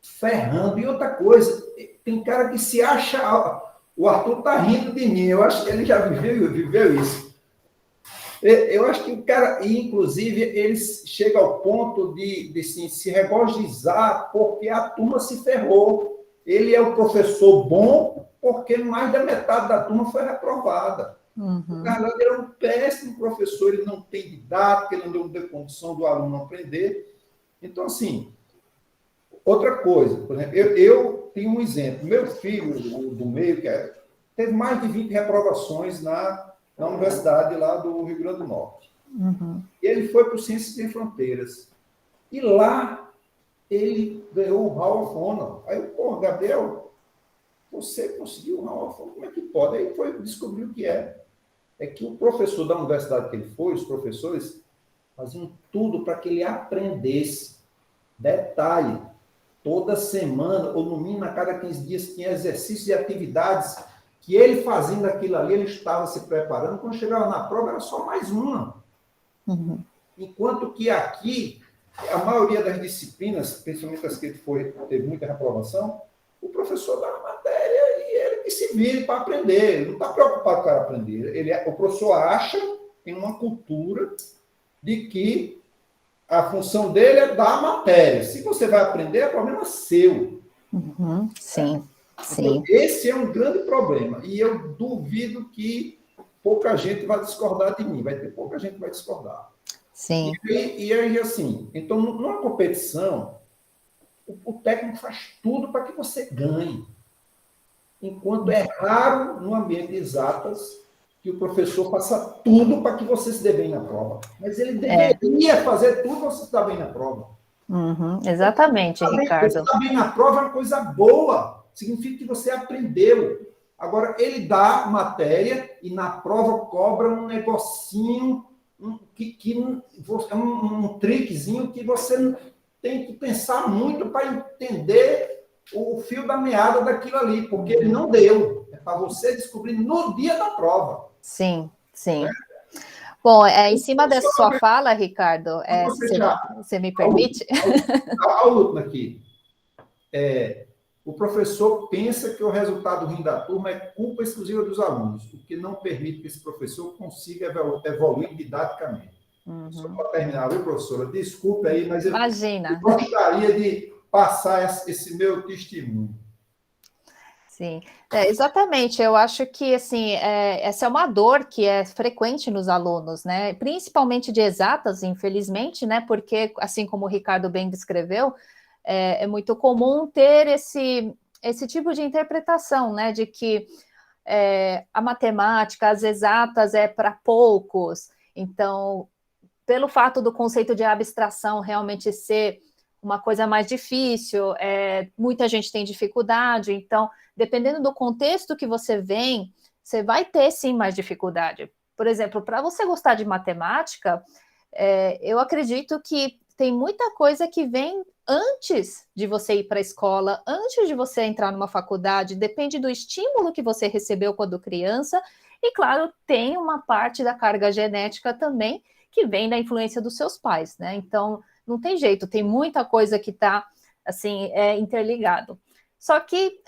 ferrando. E outra coisa, tem cara que se acha... O Arthur está rindo de mim, eu acho que ele já viveu isso. Eu acho que o cara, inclusive, ele chega ao ponto de se regozijar porque a turma se ferrou. ele é o professor bom porque mais da metade da turma foi reprovada. O Carlos era um péssimo professor, ele não tem didática, ele não deu condição do aluno aprender. Então, assim, outra coisa, por exemplo, eu tenho um exemplo. Meu filho, do meio, teve mais de 20 reprovações na universidade lá do Rio Grande do Norte. E ele foi para o Ciências Sem Fronteiras. E lá, ele ganhou o Hall of Honor. Aí eu, pô, Gabriel, você conseguiu o Hall of Honor? Como é que pode? Aí foi descobrir o que é. É que o professor da universidade que ele foi, os professores, faziam tudo para que ele aprendesse. Detalhe, toda semana, ou no mínimo a cada 15 dias, tinha exercícios e atividades que ele fazendo aquilo ali, ele estava se preparando. Quando chegava na prova, era só mais uma. Enquanto que aqui, a maioria das disciplinas, principalmente as que ele teve muita reprovação, o professor dá a matéria e ele que se vire para aprender. Ele não está preocupado com o cara aprender. O professor acha, tem uma cultura de que a função dele é dar a matéria. Se você vai aprender, é problema seu. Sim, então, esse é um grande problema. E eu duvido que pouca gente vai discordar de mim. Vai ter pouca gente que vai discordar. Sim. E aí, assim, então, numa competição, o técnico faz tudo para que você ganhe. Enquanto é raro, no ambiente de exatas, que o professor faça tudo para que você se dê bem na prova. Mas ele deveria fazer tudo para você se dar bem na prova. Exatamente, Ricardo. Se dar bem na prova é uma coisa boa. Significa que você aprendeu. Agora, ele dá matéria e na prova cobra um negocinho, é um trickzinho que você tem que pensar muito para entender o fio da meada daquilo ali, porque ele não deu. É para você descobrir no dia da prova. Sim. Bom, em cima dessa sua fala, Ricardo, você me permite? A última aqui. O professor pensa que o resultado ruim da turma é culpa exclusiva dos alunos, o que não permite que esse professor consiga evoluir didaticamente. Só para terminar, viu, professora? Desculpe aí, mas eu gostaria de passar esse meu testemunho. Sim, exatamente. Eu acho que assim, essa é uma dor que é frequente nos alunos, né? Principalmente de exatas, infelizmente, né? Porque, assim como o Ricardo bem descreveu, é muito comum ter esse tipo de interpretação, né? De que a matemática, as exatas é para poucos. Então, pelo fato do conceito de abstração realmente ser uma coisa mais difícil, muita gente tem dificuldade, então, dependendo do contexto que você vem, você vai ter, sim, mais dificuldade. Por exemplo, para você gostar de matemática, eu acredito que tem muita coisa que vem antes de você ir para a escola, antes de você entrar numa faculdade, depende do estímulo que você recebeu quando criança, e, claro, tem uma parte da carga genética também, que vem da influência dos seus pais, né? Então, não tem jeito, tem muita coisa que está, assim, interligado. Só que,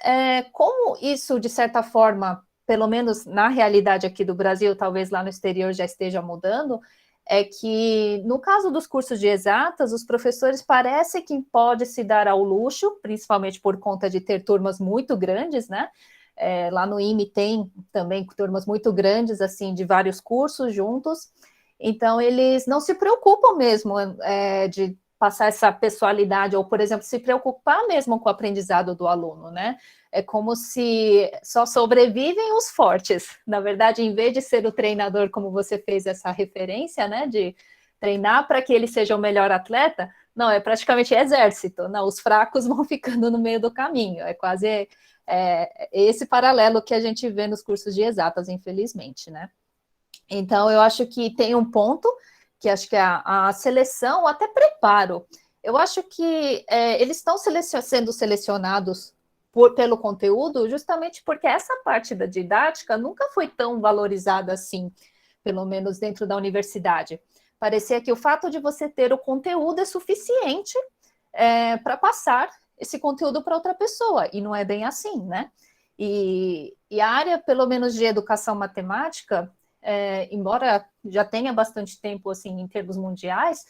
como isso, de certa forma, pelo menos na realidade aqui do Brasil, talvez lá no exterior já esteja mudando, é que, no caso dos cursos de exatas, os professores parecem que podem se dar ao luxo, principalmente por conta de ter turmas muito grandes, né? Lá no IME tem também turmas muito grandes, assim, de vários cursos juntos. Então, eles não se preocupam mesmo de passar essa pessoalidade, ou, por exemplo, se preocupar mesmo com o aprendizado do aluno, né? É como se só sobrevivem os fortes. Na verdade, em vez de ser o treinador, como você fez essa referência, né? De treinar para que ele seja o melhor atleta, não, é praticamente exército. Não, os fracos vão ficando no meio do caminho. É quase esse paralelo que a gente vê nos cursos de exatas, infelizmente, né? Então, eu acho que tem um ponto, que acho que é a seleção, ou até preparo. Eu acho que eles estão sendo selecionados pelo conteúdo, justamente porque essa parte da didática nunca foi tão valorizada assim, pelo menos dentro da universidade. Parecia que o fato de você ter o conteúdo é suficiente para passar esse conteúdo para outra pessoa, e não é bem assim, né? E a área, pelo menos de educação matemática, embora já tenha bastante tempo, assim, em termos mundiais,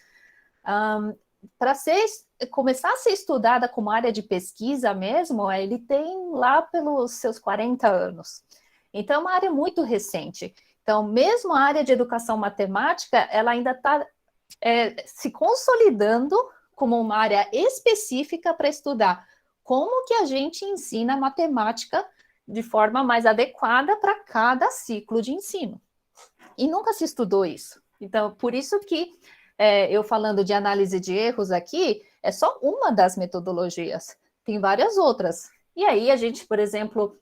para ser começar a ser estudada como área de pesquisa mesmo, ele tem lá pelos seus 40 anos. Então, é uma área muito recente. Então, mesmo a área de educação matemática, ela ainda está se consolidando como uma área específica para estudar como que a gente ensina matemática de forma mais adequada para cada ciclo de ensino. E nunca se estudou isso. Então, por isso que eu falando de análise de erros aqui, é só uma das metodologias. Tem várias outras. E aí a gente, por exemplo,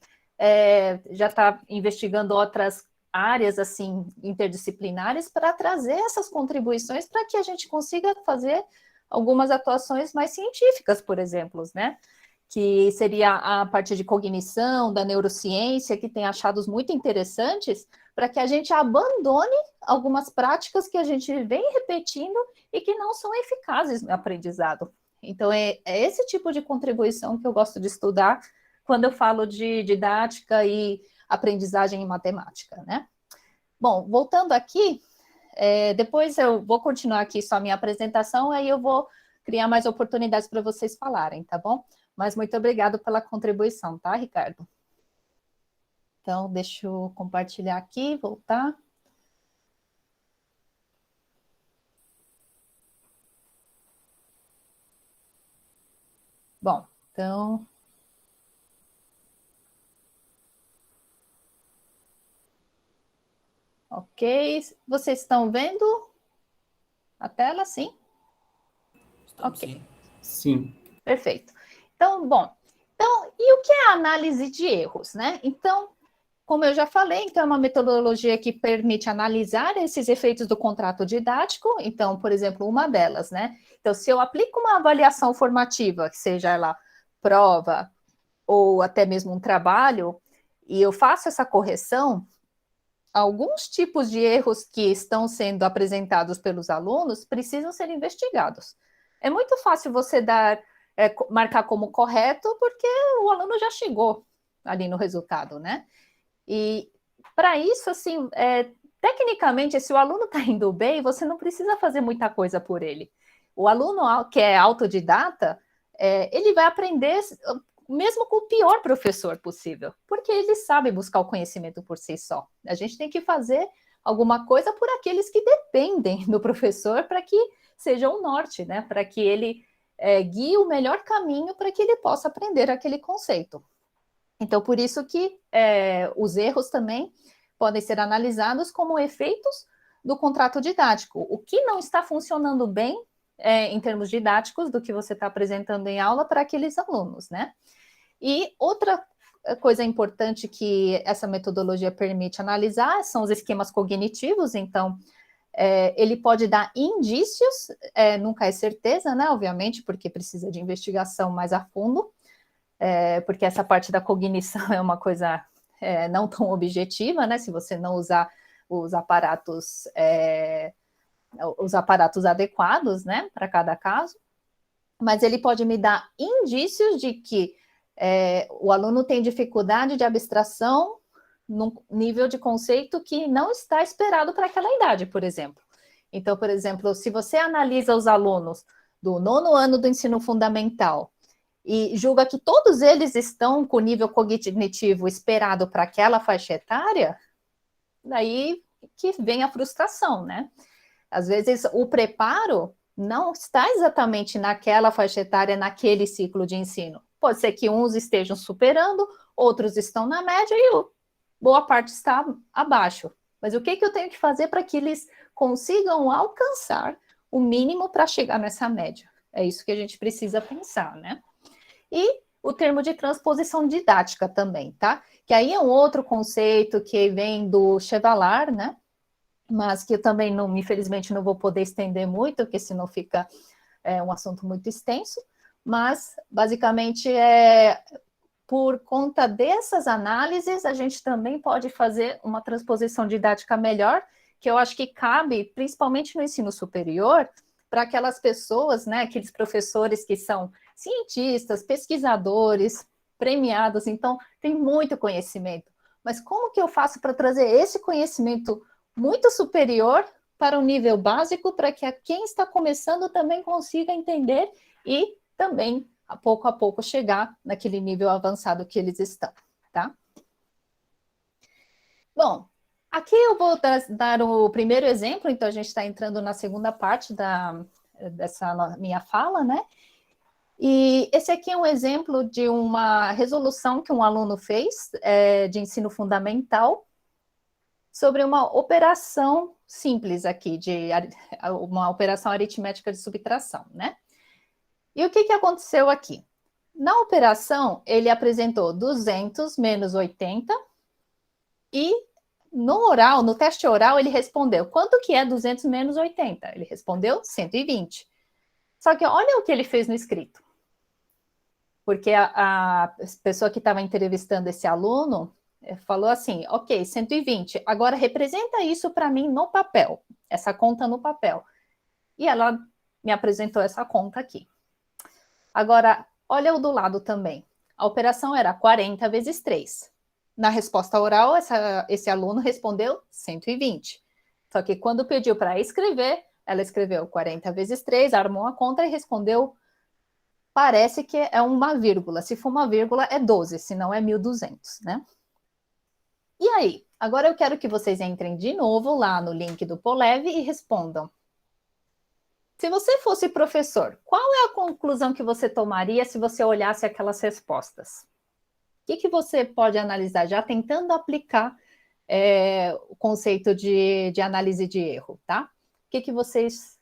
já está investigando outras áreas assim interdisciplinares para trazer essas contribuições para que a gente consiga fazer algumas atuações mais científicas, por exemplo, né? Que seria a parte de cognição, da neurociência, que tem achados muito interessantes, para que a gente abandone algumas práticas que a gente vem repetindo e que não são eficazes no aprendizado. Então, é esse tipo de contribuição que eu gosto de estudar quando eu falo de didática e aprendizagem em matemática, né? Bom, voltando aqui, depois eu vou continuar aqui só a minha apresentação, aí eu vou criar mais oportunidades para vocês falarem, tá bom? Mas muito obrigado pela contribuição, tá, Ricardo? Então, deixa eu compartilhar aqui, voltar. Bom, então... Ok, vocês estão vendo a tela, sim? Estamos Ok. sim. Sim. Perfeito. Então, bom, e o que é a análise de erros, né? Então, como eu já falei, então é uma metodologia que permite analisar esses efeitos do contrato didático. Então, por exemplo, uma delas, né? Então, se eu aplico uma avaliação formativa, que seja ela prova ou até mesmo um trabalho, e eu faço essa correção, alguns tipos de erros que estão sendo apresentados pelos alunos precisam ser investigados. É muito fácil você marcar como correto, porque o aluno já chegou ali no resultado, né? E para isso, assim, tecnicamente, se o aluno está indo bem, você não precisa fazer muita coisa por ele. O aluno que é autodidata, ele vai aprender mesmo com o pior professor possível, porque ele sabe buscar o conhecimento por si só. A gente tem que fazer alguma coisa por aqueles que dependem do professor para que seja um norte, né? Para que ele guie o melhor caminho para que ele possa aprender aquele conceito. Então, por isso que os erros também podem ser analisados como efeitos do contrato didático. O que não está funcionando bem em termos didáticos do que você está apresentando em aula para aqueles alunos, né? E outra coisa importante que essa metodologia permite analisar são os esquemas cognitivos. Então, ele pode dar indícios, nunca é certeza, né? Obviamente, porque precisa de investigação mais a fundo, porque essa parte da cognição é uma coisa não tão objetiva, né? Se você não usar os aparatos adequados, né? Para cada caso. Mas ele pode me dar indícios de que o aluno tem dificuldade de abstração num nível de conceito que não está esperado para aquela idade, por exemplo. Então, por exemplo, se você analisa os alunos do 9º ano do ensino fundamental e julga que todos eles estão com o nível cognitivo esperado para aquela faixa etária, daí que vem a frustração, né? Às vezes, o preparo não está exatamente naquela faixa etária, naquele ciclo de ensino. Pode ser que uns estejam superando, outros estão na média e boa parte está abaixo. Mas o que eu tenho que fazer para que eles consigam alcançar o mínimo para chegar nessa média? É isso que a gente precisa pensar, né? E o termo de transposição didática também, tá? Que aí é um outro conceito que vem do Chevallard, né? Mas que eu também, infelizmente, não vou poder estender muito, porque senão fica um assunto muito extenso. Mas, basicamente, por conta dessas análises, a gente também pode fazer uma transposição didática melhor, que eu acho que cabe, principalmente no ensino superior, para aquelas pessoas, né, aqueles professores que são cientistas, pesquisadores, premiados, então tem muito conhecimento. Mas como que eu faço para trazer esse conhecimento muito superior para o nível básico, para que quem está começando também consiga entender e também, a pouco, chegar naquele nível avançado que eles estão, tá? Bom, aqui eu vou dar o primeiro exemplo, então a gente está entrando na segunda parte dessa minha fala, né? E esse aqui é um exemplo de uma resolução que um aluno fez de ensino fundamental sobre uma operação simples aqui, uma operação aritmética de subtração, né? E o que aconteceu aqui? Na operação, ele apresentou 200 menos 80 e no teste oral, ele respondeu, quanto que é 200 menos 80? Ele respondeu 120. Só que olha o que ele fez no escrito. Porque a pessoa que estava entrevistando esse aluno falou assim, ok, 120, agora representa isso para mim no papel, essa conta no papel. E ela me apresentou essa conta aqui. Agora, olha o do lado também. A operação era 40 vezes 3. Na resposta oral, esse aluno respondeu 120. Só que quando pediu para escrever, ela escreveu 40 vezes 3, armou a conta e respondeu, parece que é uma vírgula. Se for uma vírgula, é 12, se não é 1.200, né? E aí? Agora eu quero que vocês entrem de novo lá no link do Polev e respondam. Se você fosse professor, qual é a conclusão que você tomaria se você olhasse aquelas respostas? O que você pode analisar, já tentando aplicar o conceito de análise de erro, tá? O que vocês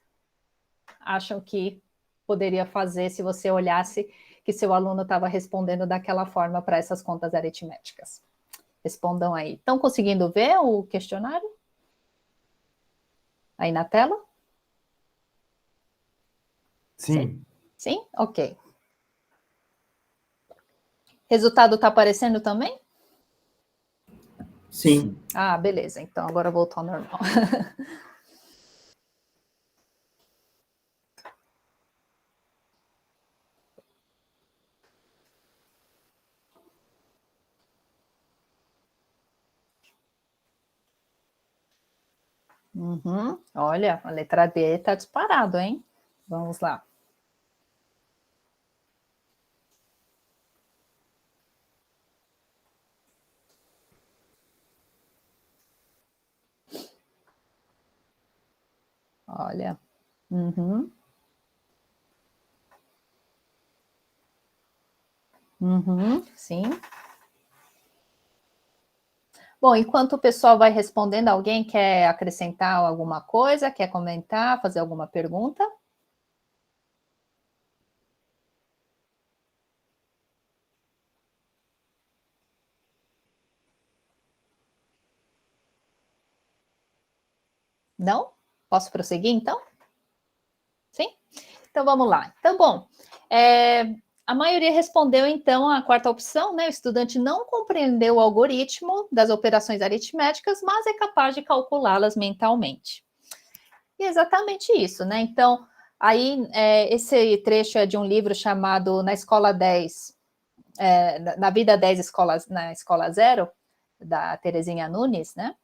acham que poderia fazer se você olhasse que seu aluno estava respondendo daquela forma para essas contas aritméticas? Respondam aí. Estão conseguindo ver o questionário? Aí na tela? Sim. Sim? Ok. Resultado está aparecendo também? Sim. Ah, beleza. Então agora voltou ao normal. Olha, a letra D está disparado, hein? Vamos lá. Olha. Sim. Bom, enquanto o pessoal vai respondendo, alguém quer acrescentar alguma coisa? Quer comentar, fazer alguma pergunta? Não? Posso prosseguir, então? Sim? Então, vamos lá. Então, bom, a maioria respondeu, então, a quarta opção, né? O estudante não compreendeu o algoritmo das operações aritméticas, mas é capaz de calculá-las mentalmente. E é exatamente isso, né? Então, aí, esse trecho é de um livro chamado Na Escola 10, Na Vida 10, na Escola 0, da Terezinha Nunes, né?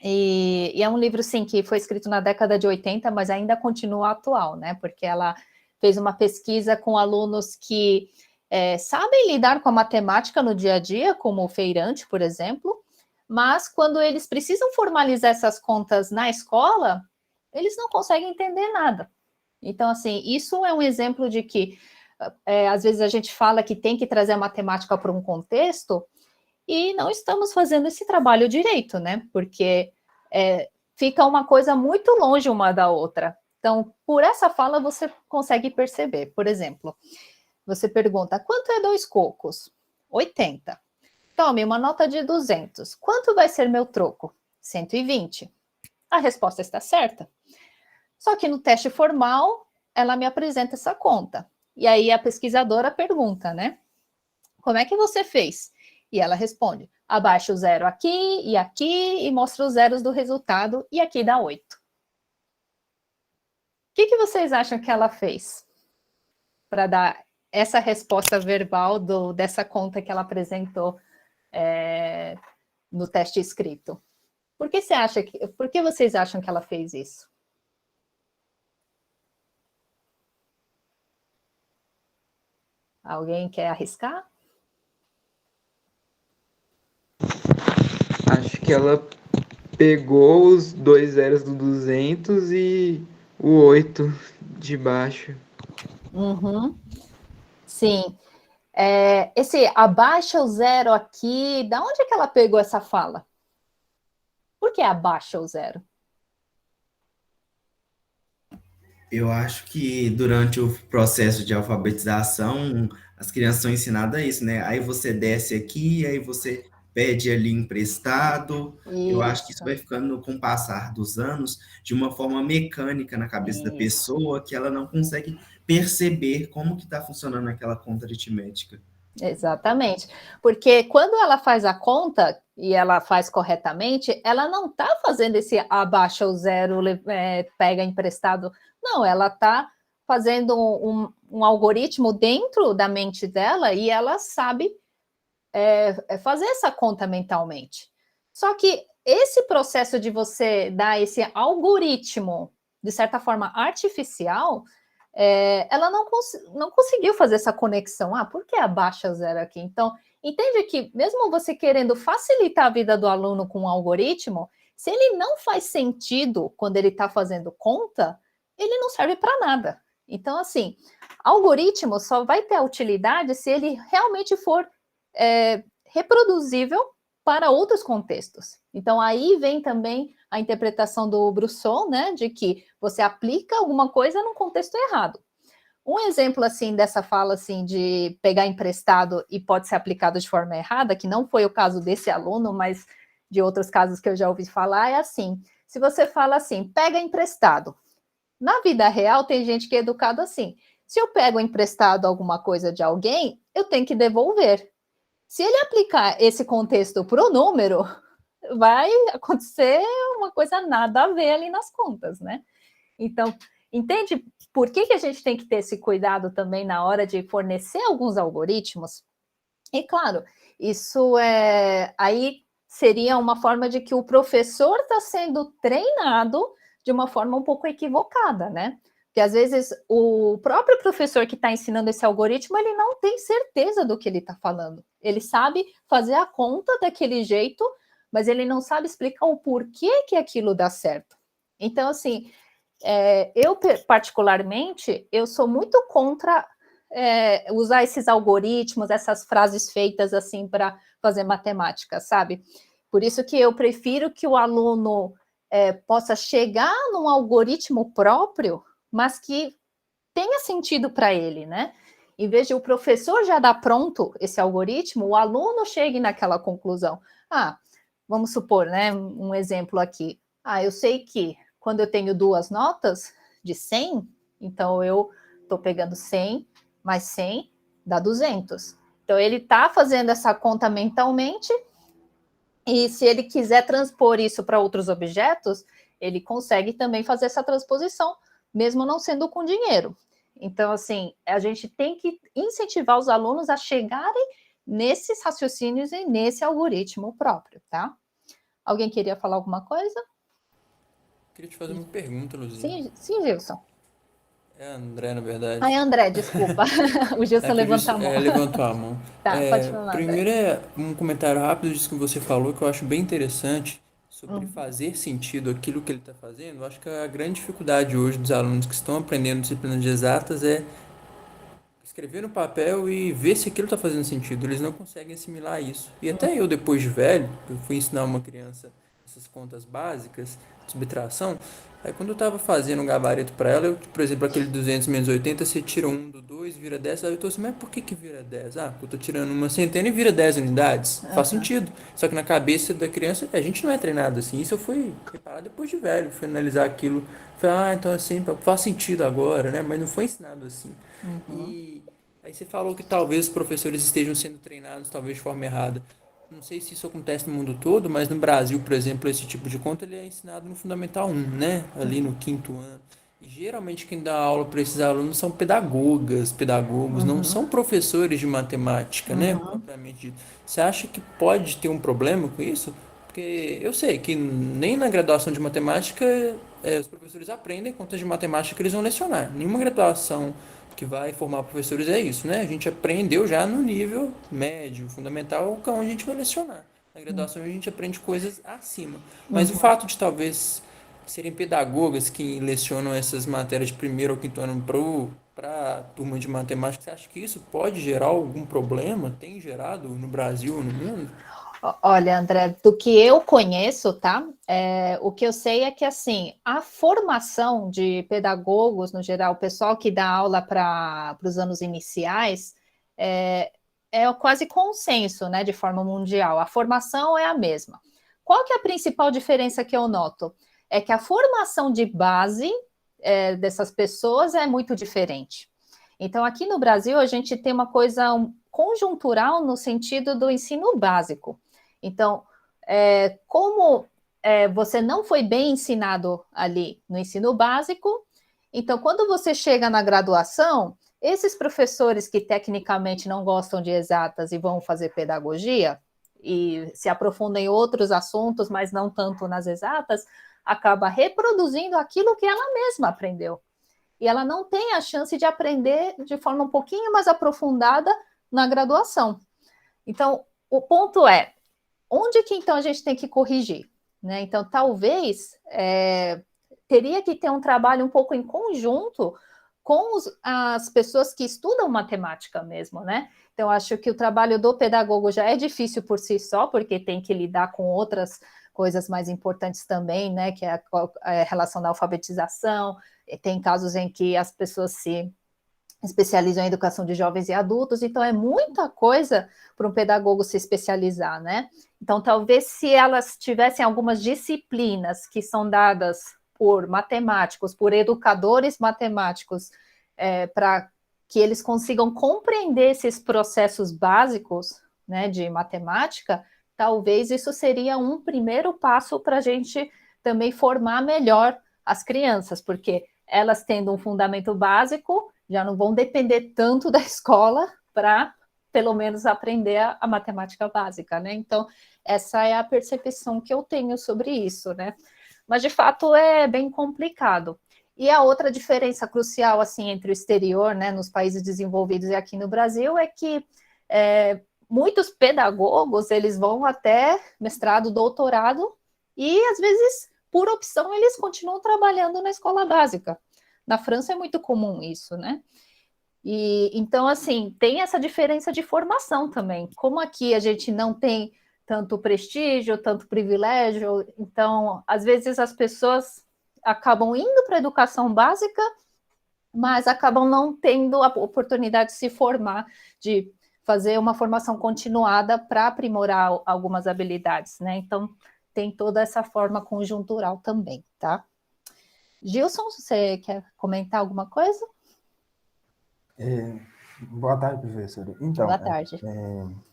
E é um livro, sim, que foi escrito na década de 80, mas ainda continua atual, né? Porque ela fez uma pesquisa com alunos que sabem lidar com a matemática no dia a dia, como o feirante, por exemplo, mas quando eles precisam formalizar essas contas na escola, eles não conseguem entender nada. Então, assim, isso é um exemplo de que, às vezes, a gente fala que tem que trazer a matemática para um contexto, e não estamos fazendo esse trabalho direito, né? Porque fica uma coisa muito longe uma da outra. Então, por essa fala, você consegue perceber. Por exemplo, você pergunta, quanto é 2 cocos? 80. Tome uma nota de 200. Quanto vai ser meu troco? 120. A resposta está certa. Só que no teste formal, ela me apresenta essa conta. E aí a pesquisadora pergunta, né? Como é que você fez? E ela responde, abaixa o 0 aqui e mostra os zeros do resultado, e aqui dá 8. O que vocês acham que ela fez para dar essa resposta verbal dessa conta que ela apresentou no teste escrito? Por que vocês acham que ela fez isso? Alguém quer arriscar? Acho que ela pegou os 2 zeros do 200 e o 8 de baixo. Uhum. Sim. Esse abaixa o zero aqui, da onde é que ela pegou essa fala? Por que abaixa o zero? Eu acho que durante o processo de alfabetização, as crianças são ensinadas a isso, né? Aí você desce aqui, aí você pede ali emprestado. Eu acho que isso Isso, vai ficando, com o passar dos anos, de uma forma mecânica na cabeça da isso. pessoa, que ela não consegue perceber como que está funcionando aquela conta aritmética. Exatamente. Porque quando ela faz a conta e ela faz corretamente, ela não está fazendo esse abaixa o zero, pega emprestado. Não, ela está fazendo um algoritmo dentro da mente dela e ela sabe fazer essa conta mentalmente. Só que esse processo de você dar esse algoritmo, de certa forma, artificial, ela não conseguiu fazer essa conexão. Por que abaixa zero aqui? Então, entende que mesmo você querendo facilitar a vida do aluno com um algoritmo, se ele não faz sentido quando ele está fazendo conta, ele não serve para nada. Então, assim, algoritmo só vai ter utilidade se ele realmente for reproduzível para outros contextos. Então, aí vem também a interpretação do Brusson, né, de que você aplica alguma coisa num contexto errado. Um exemplo, assim, dessa fala, assim, de pegar emprestado e pode ser aplicado de forma errada, que não foi o caso desse aluno, mas de outros casos que eu já ouvi falar, é assim, se você fala assim, pega emprestado. Na vida real, tem gente que é educado assim, se eu pego emprestado alguma coisa de alguém, eu tenho que devolver. Se ele aplicar esse contexto para o número, vai acontecer uma coisa nada a ver ali nas contas, né? Então, entende por que a gente tem que ter esse cuidado também na hora de fornecer alguns algoritmos? E, claro, isso aí seria uma forma de que o professor está sendo treinado de uma forma um pouco equivocada, né? Porque às vezes o próprio professor que está ensinando esse algoritmo, ele não tem certeza do que ele está falando. Ele sabe fazer a conta daquele jeito, mas ele não sabe explicar o porquê que aquilo dá certo. Então, assim, eu particularmente, eu sou muito contra usar esses algoritmos, essas frases feitas assim para fazer matemática, sabe? Por isso que eu prefiro que o aluno possa chegar num algoritmo próprio, mas que tenha sentido para ele, né? Em vez de o professor já dar pronto esse algoritmo, o aluno chegue naquela conclusão. Vamos supor, né, um exemplo aqui. Eu sei que quando eu tenho duas notas de 100, então eu estou pegando 100 mais 100 dá 200. Então ele está fazendo essa conta mentalmente e se ele quiser transpor isso para outros objetos, ele consegue também fazer essa transposição, mesmo não sendo com dinheiro. Então, assim, a gente tem que incentivar os alunos a chegarem nesses raciocínios e nesse algoritmo próprio, tá? Alguém queria falar alguma coisa? Queria te fazer uma pergunta, Luzia. Sim, Gilson. É André, na verdade. André, desculpa. O Gilson levantou a mão. Levantou a mão. Tá, pode falar, Primeiro André. um comentário rápido disso que você falou, que eu acho bem interessante, sobre fazer sentido aquilo que ele está fazendo. Eu acho que a grande dificuldade hoje dos alunos que estão aprendendo disciplinas de exatas é escrever no papel e ver se aquilo está fazendo sentido. Eles não conseguem assimilar isso. E até eu, depois de velho, eu fui ensinar uma criança essas contas básicas, subtração. Aí quando eu estava fazendo um gabarito para ela, por exemplo, aquele 200 menos 80, você tira 1 do 2, vira 10. Aí eu tô assim, mas por que vira 10? Porque eu tô tirando uma centena e vira 10 unidades. Faz sentido. Só que na cabeça da criança, a gente não é treinado assim. Isso eu fui reparar depois de velho, fui analisar aquilo. Falei, então assim, faz sentido agora, né? Mas não foi ensinado assim. E aí você falou que talvez os professores estejam sendo treinados, talvez de forma errada. Não sei se isso acontece no mundo todo, mas no Brasil, por exemplo, esse tipo de conta ele é ensinado no Fundamental 1, né? Ali no 5º ano. E geralmente quem dá aula para esses alunos são pedagogos, não são professores de matemática, né? Propriamente dito. Você acha que pode ter um problema com isso? Porque eu sei que nem na graduação de matemática os professores aprendem contas de matemática que eles vão lecionar. Nenhuma graduação que vai formar professores é isso, né? A gente aprendeu já no nível médio, fundamental, que é onde a gente vai lecionar. Na graduação a gente aprende coisas acima. Mas o fato de talvez serem pedagogas que lecionam essas matérias de primeiro ou quinto ano para a turma de matemática, você acha que isso pode gerar algum problema? Tem gerado no Brasil ou no mundo? Olha, André, do que eu conheço, tá? O que eu sei é que, assim, a formação de pedagogos, no geral, o pessoal que dá aula para os anos iniciais, é quase consenso, né, de forma mundial. A formação é a mesma. Qual que é a principal diferença que eu noto? É que a formação de base dessas pessoas é muito diferente. Então, aqui no Brasil, a gente tem uma coisa conjuntural no sentido do ensino básico. Então, como você não foi bem ensinado ali no ensino básico, então, quando você chega na graduação, esses professores que tecnicamente não gostam de exatas e vão fazer pedagogia, e se aprofundam em outros assuntos, mas não tanto nas exatas, acaba reproduzindo aquilo que ela mesma aprendeu. E ela não tem a chance de aprender de forma um pouquinho mais aprofundada na graduação. Então, o ponto é, onde que então a gente tem que corrigir? Né? Então, talvez teria que ter um trabalho um pouco em conjunto com as pessoas que estudam matemática mesmo, né? Então, acho que o trabalho do pedagogo já é difícil por si só, porque tem que lidar com outras coisas mais importantes também, né? Que é a relação da alfabetização. Tem casos em que as pessoas se especializam em educação de jovens e adultos, então é muita coisa para um pedagogo se especializar, né? Então, talvez se elas tivessem algumas disciplinas que são dadas por matemáticos, por educadores matemáticos, para que eles consigam compreender esses processos básicos, né, de matemática, talvez isso seria um primeiro passo para a gente também formar melhor as crianças, porque elas tendo um fundamento básico, já não vão depender tanto da escola para, pelo menos, aprender a matemática básica, né? Então, essa é a percepção que eu tenho sobre isso, né? Mas, de fato, é bem complicado. E a outra diferença crucial, assim, entre o exterior, né, nos países desenvolvidos e aqui no Brasil, é que muitos pedagogos, eles vão até mestrado, doutorado, e, às vezes, por opção, eles continuam trabalhando na escola básica. Na França é muito comum isso, né? E então, assim, tem essa diferença de formação também. Como aqui a gente não tem tanto prestígio, tanto privilégio, então, às vezes as pessoas acabam indo para a educação básica, mas acabam não tendo a oportunidade de se formar, de fazer uma formação continuada para aprimorar algumas habilidades, né? Então, tem toda essa forma conjuntural também, tá? Gilson, você quer comentar alguma coisa? Boa tarde, professora. Então, Boa tarde.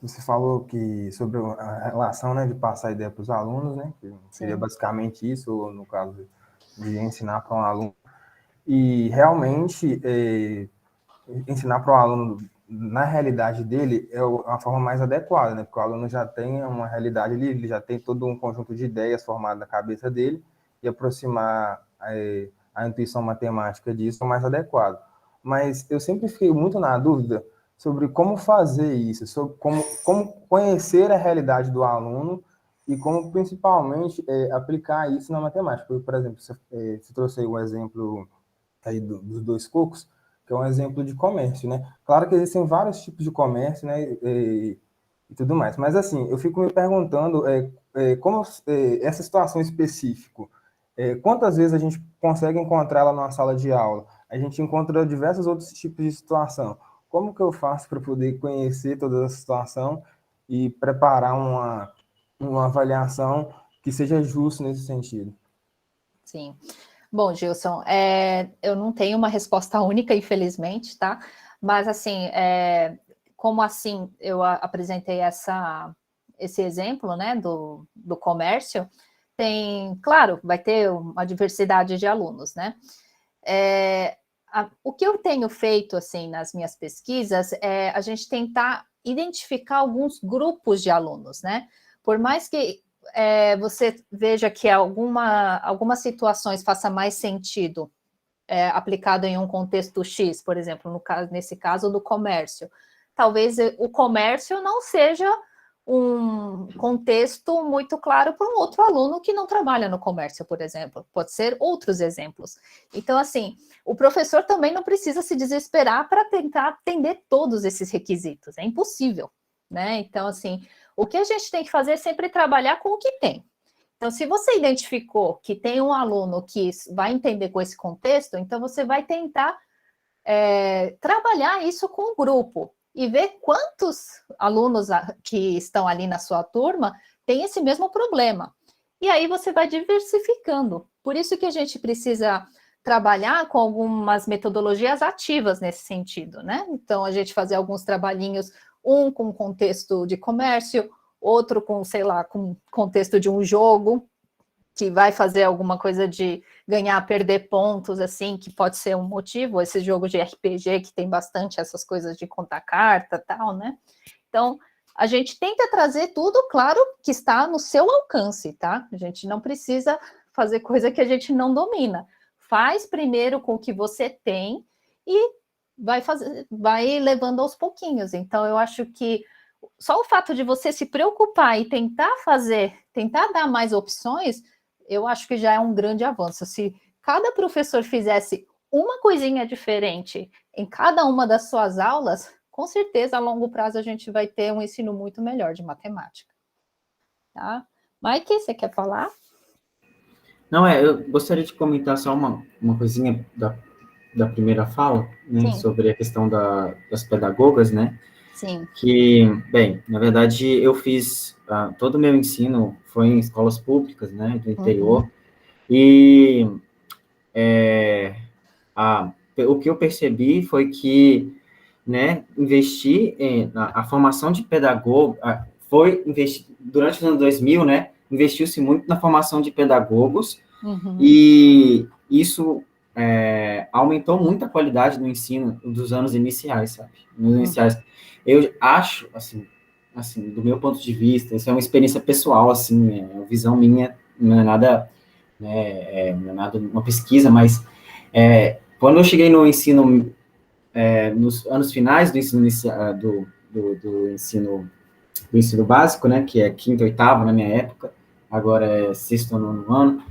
você falou que sobre a relação, né, de passar a ideia para os alunos, né, que seria basicamente isso, no caso de ensinar para um aluno. E realmente, ensinar para o aluno na realidade dele é a forma mais adequada, né, porque o aluno já tem uma realidade, ele já tem todo um conjunto de ideias formado na cabeça dele, e aproximar a intuição matemática disso é o mais adequado. Mas eu sempre fiquei muito na dúvida sobre como fazer isso, sobre como conhecer a realidade do aluno e como, principalmente, aplicar isso na matemática. Por exemplo, você trouxe aí o exemplo aí dos dois cocos, que é um exemplo de comércio, né? Claro que existem vários tipos de comércio, né? E tudo mais. Mas, assim, eu fico me perguntando como essa situação específica, quantas vezes a gente consegue encontrá-la numa sala de aula? A gente encontra diversos outros tipos de situação. Como que eu faço para poder conhecer toda essa situação e preparar uma avaliação que seja justa nesse sentido? Sim. Bom, Gilson, eu não tenho uma resposta única, infelizmente, tá? Mas, assim, como assim eu apresentei esse exemplo, né, do comércio, claro, vai ter uma diversidade de alunos, né? O que eu tenho feito, assim, nas minhas pesquisas é a gente tentar identificar alguns grupos de alunos, né? Por mais que você veja que algumas situações faça mais sentido aplicado em um contexto X, por exemplo, nesse caso do comércio. Talvez o comércio não seja um contexto muito claro para um outro aluno que não trabalha no comércio, por exemplo. Pode ser outros exemplos. Então, assim, o professor também não precisa se desesperar para tentar atender todos esses requisitos. É impossível, né? Então, assim, o que a gente tem que fazer é sempre trabalhar com o que tem. Então, se você identificou que tem um aluno que vai entender com esse contexto, então você vai tentar trabalhar isso com o grupo e ver quantos alunos que estão ali na sua turma têm esse mesmo problema. E aí você vai diversificando. Por isso que a gente precisa trabalhar com algumas metodologias ativas nesse sentido, né? Então, a gente fazer alguns trabalhinhos, um com contexto de comércio, outro com, sei lá, com contexto de um jogo, que vai fazer alguma coisa de ganhar, perder pontos, assim, que pode ser um motivo, esse jogo de RPG que tem bastante essas coisas de contar carta e tal, né? Então, a gente tenta trazer tudo, claro, que está no seu alcance, tá? A gente não precisa fazer coisa que a gente não domina. Faz primeiro com o que você tem e vai levando aos pouquinhos. Então, eu acho que só o fato de você se preocupar e tentar dar mais opções, eu acho que já é um grande avanço. Se cada professor fizesse uma coisinha diferente em cada uma das suas aulas, com certeza, a longo prazo, a gente vai ter um ensino muito melhor de matemática. Tá? Mike, você quer falar? Não, eu gostaria de comentar só uma coisinha da primeira fala, né, sobre a questão das pedagogas, né? Sim. Que, bem, na verdade, eu fiz todo o meu ensino foi em escolas públicas, né, do interior, e o que eu percebi foi que, né, investir a formação de pedagogo, durante os anos 2000, né, investiu-se muito na formação de pedagogos, e isso aumentou muito a qualidade do ensino dos anos iniciais, sabe? Nos iniciais. Eu acho, assim, do meu ponto de vista, isso é uma experiência pessoal, assim, uma visão minha, não é nada, não é nada uma pesquisa, mas quando eu cheguei no ensino, nos anos finais do ensino do ensino básico, né, que é quinta, oitava na minha época, agora é sexto ou nono ano,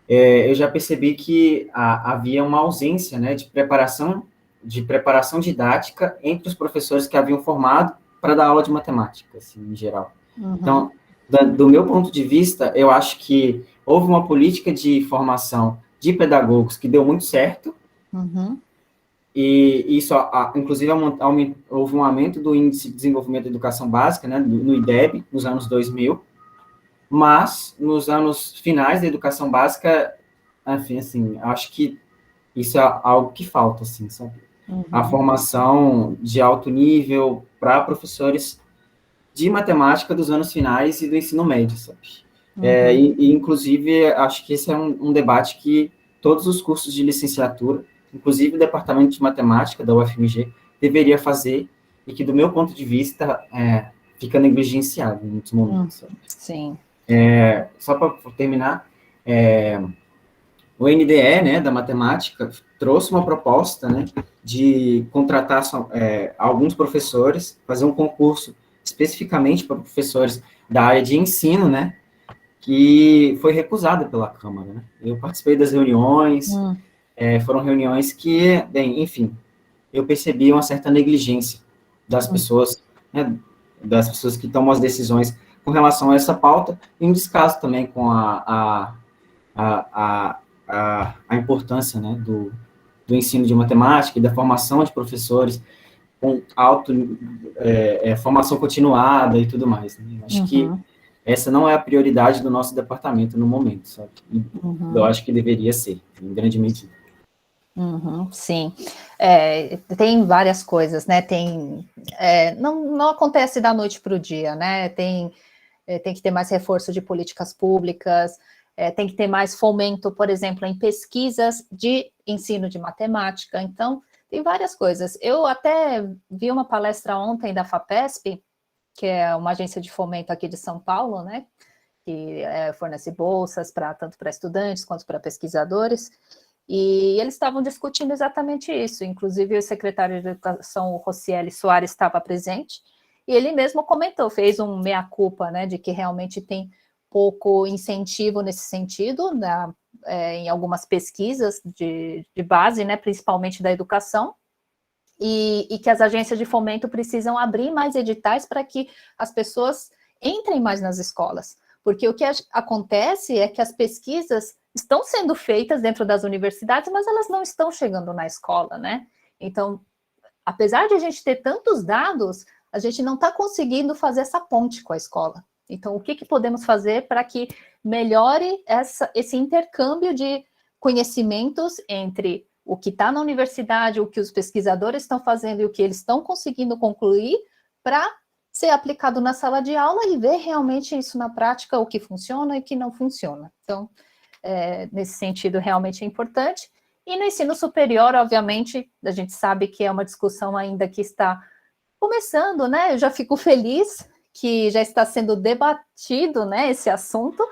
eu já percebi que havia uma ausência, né, de preparação didática entre os professores que haviam formado para dar aula de matemática, assim, em geral. Então, do meu ponto de vista, eu acho que houve uma política de formação de pedagogos que deu muito certo, e isso, inclusive, houve um aumento do índice de desenvolvimento da educação básica, né, no IDEB, nos anos 2000, mas, nos anos finais da educação básica, enfim, assim, acho que isso é algo que falta, assim, sabe? A formação de alto nível para professores de matemática dos anos finais e do ensino médio, sabe? Inclusive, acho que esse é um debate que todos os cursos de licenciatura, inclusive o departamento de matemática da UFMG, deveria fazer, e que, do meu ponto de vista, fica negligenciado em muitos momentos. Sabe? Sim. Só para terminar, o NDE, né, da matemática, trouxe uma proposta, né, de contratar alguns professores, fazer um concurso especificamente para professores da área de ensino, né, que foi recusada pela Câmara, né. Eu participei das reuniões, foram reuniões que, bem, enfim, eu percebi uma certa negligência das pessoas, né, das pessoas que tomam as decisões com relação a essa pauta, e um descaso também com a importância, né, do ensino de matemática e da formação de professores com formação continuada e tudo mais. Né? Acho que essa não é a prioridade do nosso departamento no momento, sabe? Eu acho que deveria ser, em grande medida. Sim. Tem várias coisas, né? Não acontece da noite para o dia, né? Tem que ter mais reforço de políticas públicas, tem que ter mais fomento, por exemplo, em pesquisas de ensino de matemática. Então, tem várias coisas. Eu até vi uma palestra ontem da FAPESP, que é uma agência de fomento aqui de São Paulo, né? que fornece bolsas tanto para estudantes quanto para pesquisadores, e eles estavam discutindo exatamente isso. Inclusive, o secretário de Educação, o Rocieli Soares, estava presente, e ele mesmo comentou, fez um meia-culpa, né, de que realmente tem pouco incentivo nesse sentido, em algumas pesquisas de base, né, principalmente da educação, e que as agências de fomento precisam abrir mais editais para que as pessoas entrem mais nas escolas. Porque o que acontece é que as pesquisas estão sendo feitas dentro das universidades, mas elas não estão chegando na escola, né? Então, apesar de a gente ter tantos dados, a gente não está conseguindo fazer essa ponte com a escola. Então, o que podemos fazer para que melhore esse intercâmbio de conhecimentos entre o que está na universidade, o que os pesquisadores estão fazendo e o que eles estão conseguindo concluir para ser aplicado na sala de aula e ver realmente isso na prática, o que funciona e o que não funciona. Então, nesse sentido, realmente é importante. E no ensino superior, obviamente, a gente sabe que é uma discussão ainda que está começando, né? Eu já fico feliz que já está sendo debatido, né, esse assunto,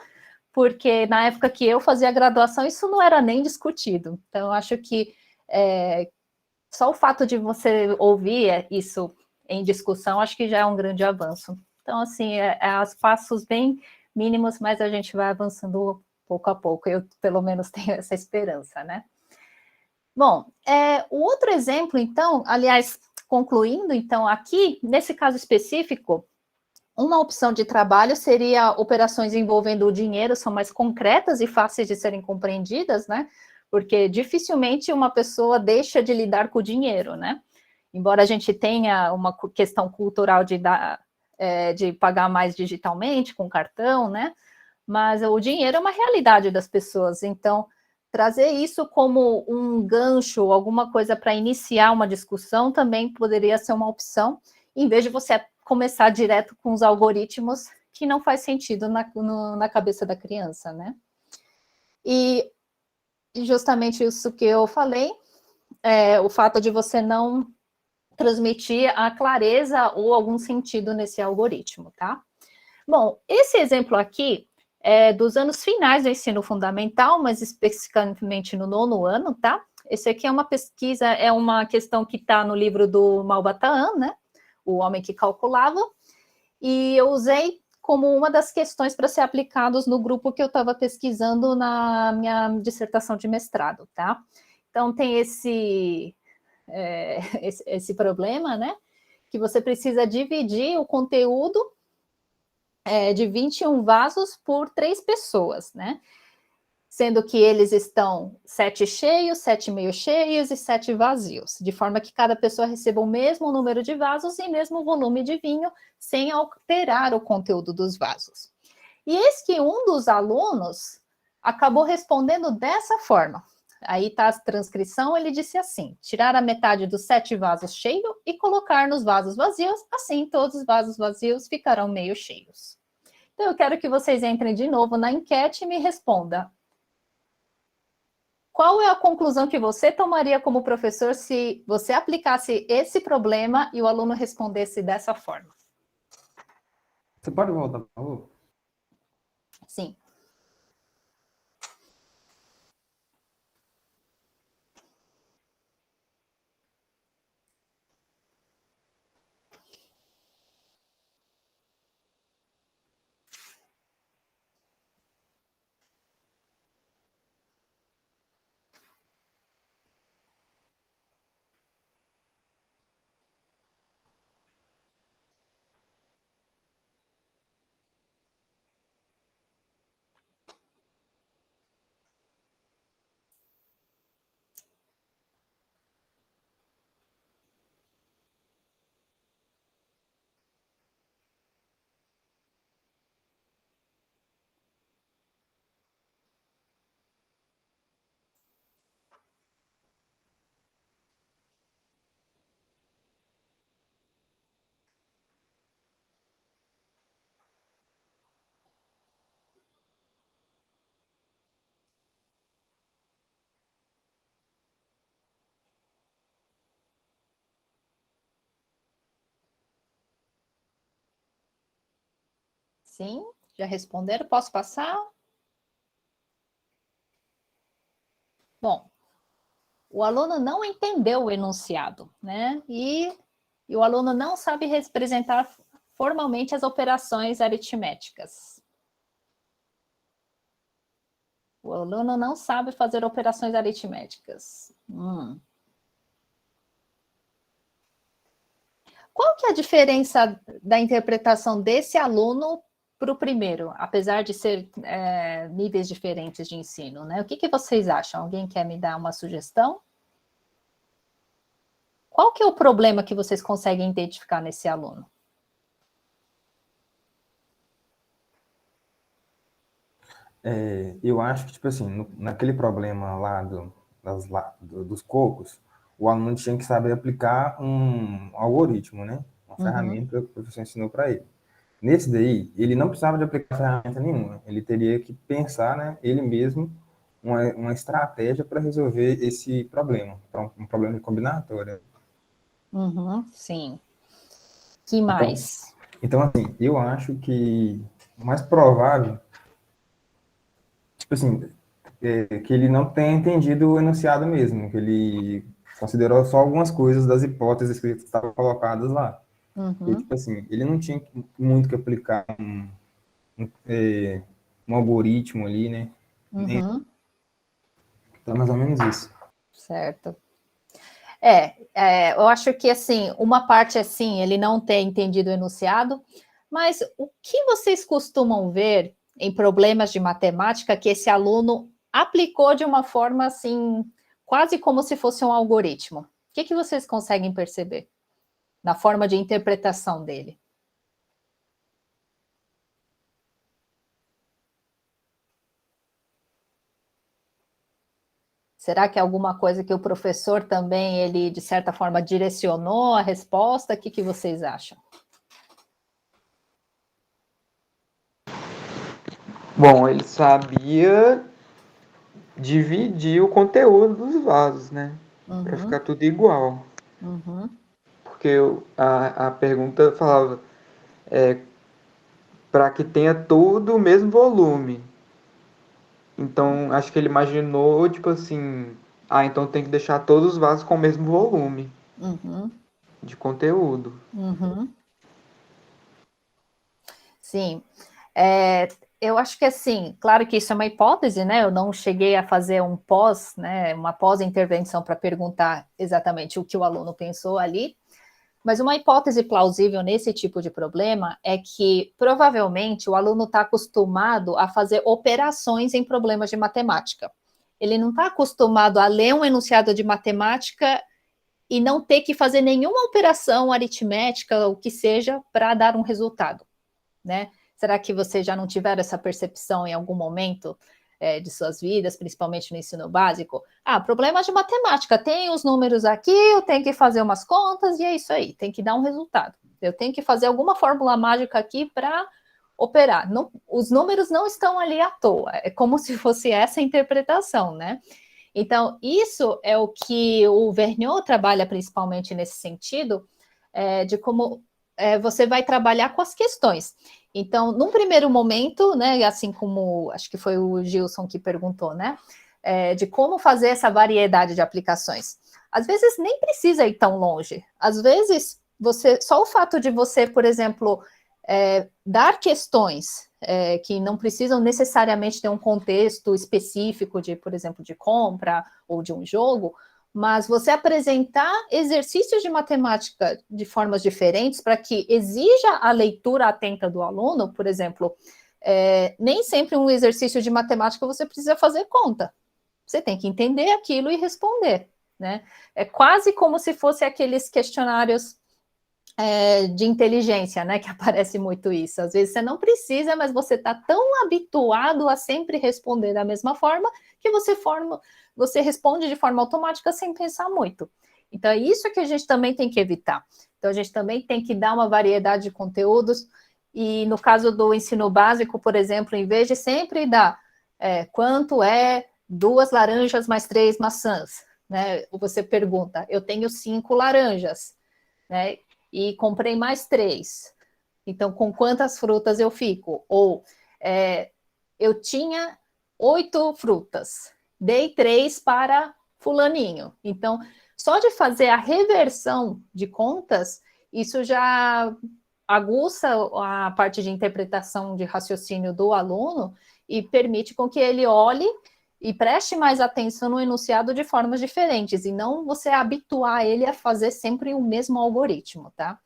porque na época que eu fazia a graduação, isso não era nem discutido. Então, eu acho que só o fato de você ouvir isso em discussão, acho que já é um grande avanço. Então, assim, aos passos bem mínimos, mas a gente vai avançando pouco a pouco. Eu, pelo menos, tenho essa esperança, né? Bom, o outro exemplo, então, aliás, concluindo, então, aqui, nesse caso específico, uma opção de trabalho seria operações envolvendo o dinheiro, são mais concretas e fáceis de serem compreendidas, né? Porque dificilmente uma pessoa deixa de lidar com o dinheiro, né? Embora a gente tenha uma questão cultural de pagar mais digitalmente, com cartão, né? Mas o dinheiro é uma realidade das pessoas, então trazer isso como um gancho, alguma coisa para iniciar uma discussão também poderia ser uma opção, em vez de você começar direto com os algoritmos, que não faz sentido na cabeça da criança, né? E justamente isso que eu falei, o fato de você não transmitir a clareza ou algum sentido nesse algoritmo, tá? Bom, esse exemplo aqui é dos anos finais do ensino fundamental, mas especificamente no 9º ano, tá? Esse aqui é uma pesquisa, é uma questão que está no livro do Malbataan, né? O Homem que Calculava, e eu usei como uma das questões para ser aplicados no grupo que eu estava pesquisando na minha dissertação de mestrado, tá? Então, tem esse problema, né? Que você precisa dividir o conteúdo de 21 vasos por 3 pessoas, né? Sendo que eles estão 7 cheios, 7 meio cheios e 7 vazios, de forma que cada pessoa receba o mesmo número de vasos e mesmo volume de vinho, sem alterar o conteúdo dos vasos. E eis que um dos alunos acabou respondendo dessa forma. Aí está a transcrição, ele disse assim: tirar a metade dos 7 vasos cheios e colocar nos vasos vazios, assim todos os vasos vazios ficarão meio cheios. Então eu quero que vocês entrem de novo na enquete e me respondam. Qual é a conclusão que você tomaria como professor se você aplicasse esse problema e o aluno respondesse dessa forma? Você pode voltar, por favor? Sim. Sim, Já responderam? Posso passar? Bom, o aluno não entendeu o enunciado, né? E o aluno não sabe representar formalmente as operações aritméticas. O aluno não sabe fazer operações aritméticas. Qual que é a diferença da interpretação desse aluno para o primeiro, apesar de ser níveis diferentes de ensino, né? O que vocês acham? Alguém quer me dar uma sugestão? Qual que é o problema que vocês conseguem identificar nesse aluno? Eu acho que, tipo assim, naquele problema lá dos cocos, o aluno tinha que saber aplicar um algoritmo, né? Uma ferramenta que o professor ensinou para ele. Nesse daí, ele não precisava de aplicar ferramenta nenhuma. Ele teria que pensar, né, ele mesmo, uma estratégia para resolver esse problema, um problema de combinatória. Sim. Que mais? Então, assim, eu acho que o mais provável, tipo assim, que ele não tenha entendido o enunciado mesmo, que ele considerou só algumas coisas das hipóteses que estavam colocadas lá. E, tipo assim, ele não tinha muito que aplicar um algoritmo ali, né? Então, mais ou menos isso. Certo. Eu acho que, assim, uma parte, assim, ele não ter entendido o enunciado, mas o que vocês costumam ver em problemas de matemática que esse aluno aplicou de uma forma, assim, quase como se fosse um algoritmo? O que vocês conseguem perceber na forma de interpretação dele? Será que é alguma coisa que o professor também, ele, de certa forma, direcionou a resposta? O que vocês acham? Bom, ele sabia dividir o conteúdo dos vasos, né? Para ficar tudo igual. Porque a pergunta falava para que tenha tudo o mesmo volume. Então, acho que ele imaginou, tipo assim, então tem que deixar todos os vasos com o mesmo volume de conteúdo. Sim. Eu acho que, assim, claro que isso é uma hipótese, né? Eu não cheguei a fazer uma pós-intervenção para perguntar exatamente o que o aluno pensou ali, mas uma hipótese plausível nesse tipo de problema é que, provavelmente, o aluno está acostumado a fazer operações em problemas de matemática. Ele não está acostumado a ler um enunciado de matemática e não ter que fazer nenhuma operação aritmética, o que seja, para dar um resultado, né? Será que vocês já não tiveram essa percepção em algum momento de suas vidas, principalmente no ensino básico? Problemas de matemática, tem os números aqui, eu tenho que fazer umas contas e é isso aí, tem que dar um resultado. Eu tenho que fazer alguma fórmula mágica aqui para operar. Não, os números não estão ali à toa, é como se fosse essa interpretação, né? Então, isso é o que o Vergniaud trabalha principalmente nesse sentido, de como você vai trabalhar com as questões. Então, num primeiro momento, né, assim como acho que foi o Gilson que perguntou, né, de como fazer essa variedade de aplicações. Às vezes nem precisa ir tão longe. Às vezes, só o fato de você, por exemplo, dar questões que não precisam necessariamente ter um contexto específico de, por exemplo, de compra ou de um jogo, mas você apresentar exercícios de matemática de formas diferentes para que exija a leitura atenta do aluno, por exemplo, nem sempre um exercício de matemática você precisa fazer conta. Você tem que entender aquilo e responder, né? É quase como se fosse aqueles questionários de inteligência, né? Que aparece muito isso. Às vezes você não precisa, mas você está tão habituado a sempre responder da mesma forma que você responde de forma automática sem pensar muito. Então, é isso que a gente também tem que evitar. Então, a gente também tem que dar uma variedade de conteúdos. E no caso do ensino básico, por exemplo, em vez de sempre dar quanto é 2 laranjas mais 3 maçãs, né? Você pergunta, eu tenho 5 laranjas, né? E comprei mais 3. Então, com quantas frutas eu fico? Ou eu tinha 8 frutas, dei 3 para fulaninho. Então, só de fazer a reversão de contas, isso já aguça a parte de interpretação de raciocínio do aluno e permite com que ele olhe e preste mais atenção no enunciado de formas diferentes, e não você habituar ele a fazer sempre o mesmo algoritmo, tá?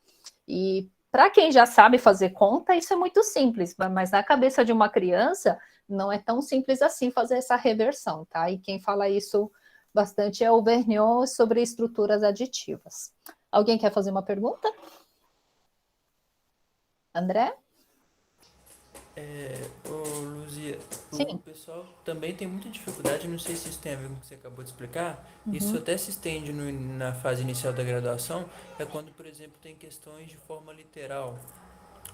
E para quem já sabe fazer conta, isso é muito simples, mas na cabeça de uma criança não é tão simples assim fazer essa reversão, tá? E quem fala isso bastante é o Vergniaud sobre estruturas aditivas. Alguém quer fazer uma pergunta? André? Luzia, Sim. o pessoal também tem muita dificuldade, não sei se isso tem a ver com o que você acabou de explicar, isso até se estende na fase inicial da graduação, é quando, por exemplo, tem questões de forma literal,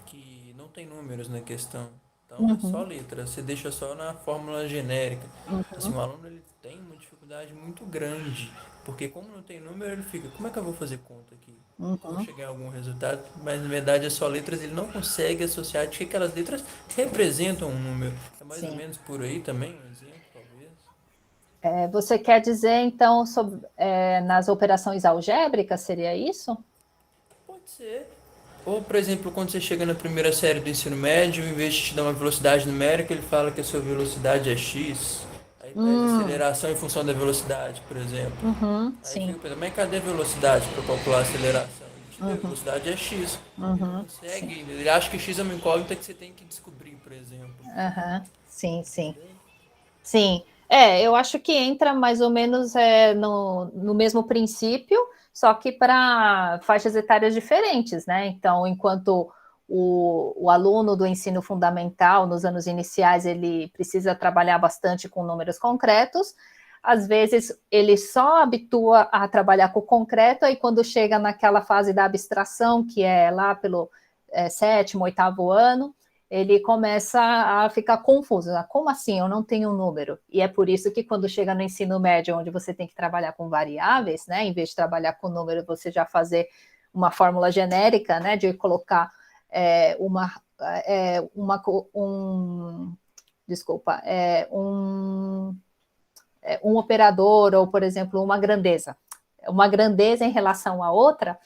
que não tem números na questão, então é só letra, você deixa só na fórmula genérica. Assim, o aluno ele tem uma dificuldade muito grande, porque como não tem número, ele fica, como é que eu vou fazer conta aqui? Vou chegar a algum resultado, mas na verdade é só letras, ele não consegue associar de que aquelas letras representam um número. É mais ou menos por aí também, um exemplo, talvez. Você quer dizer, então, sobre, nas operações algébricas, seria isso? Pode ser. Ou, por exemplo, quando você chega na primeira série do ensino médio, em vez de te dar uma velocidade numérica, ele fala que a sua velocidade é x. Aí pede aceleração em função da velocidade, por exemplo. Aí fica pensando, mas cadê a velocidade para calcular a aceleração? A velocidade é x. Ele não consegue, ele acha que x é uma incógnita que você tem que descobrir, por exemplo. Sim. Sim. Eu acho que entra mais ou menos no mesmo princípio, só que para faixas etárias diferentes, né? Então, enquanto o aluno do ensino fundamental, nos anos iniciais, ele precisa trabalhar bastante com números concretos, às vezes ele só habitua a trabalhar com o concreto, aí quando chega naquela fase da abstração, que é lá pelo 7º, 8º ano, ele começa a ficar confuso. Como assim? Eu não tenho um número. E é por isso que quando chega no ensino médio, onde você tem que trabalhar com variáveis, né? Em vez de trabalhar com número, você já fazer uma fórmula genérica, né? De colocar um operador, ou, por exemplo, uma grandeza em relação à outra,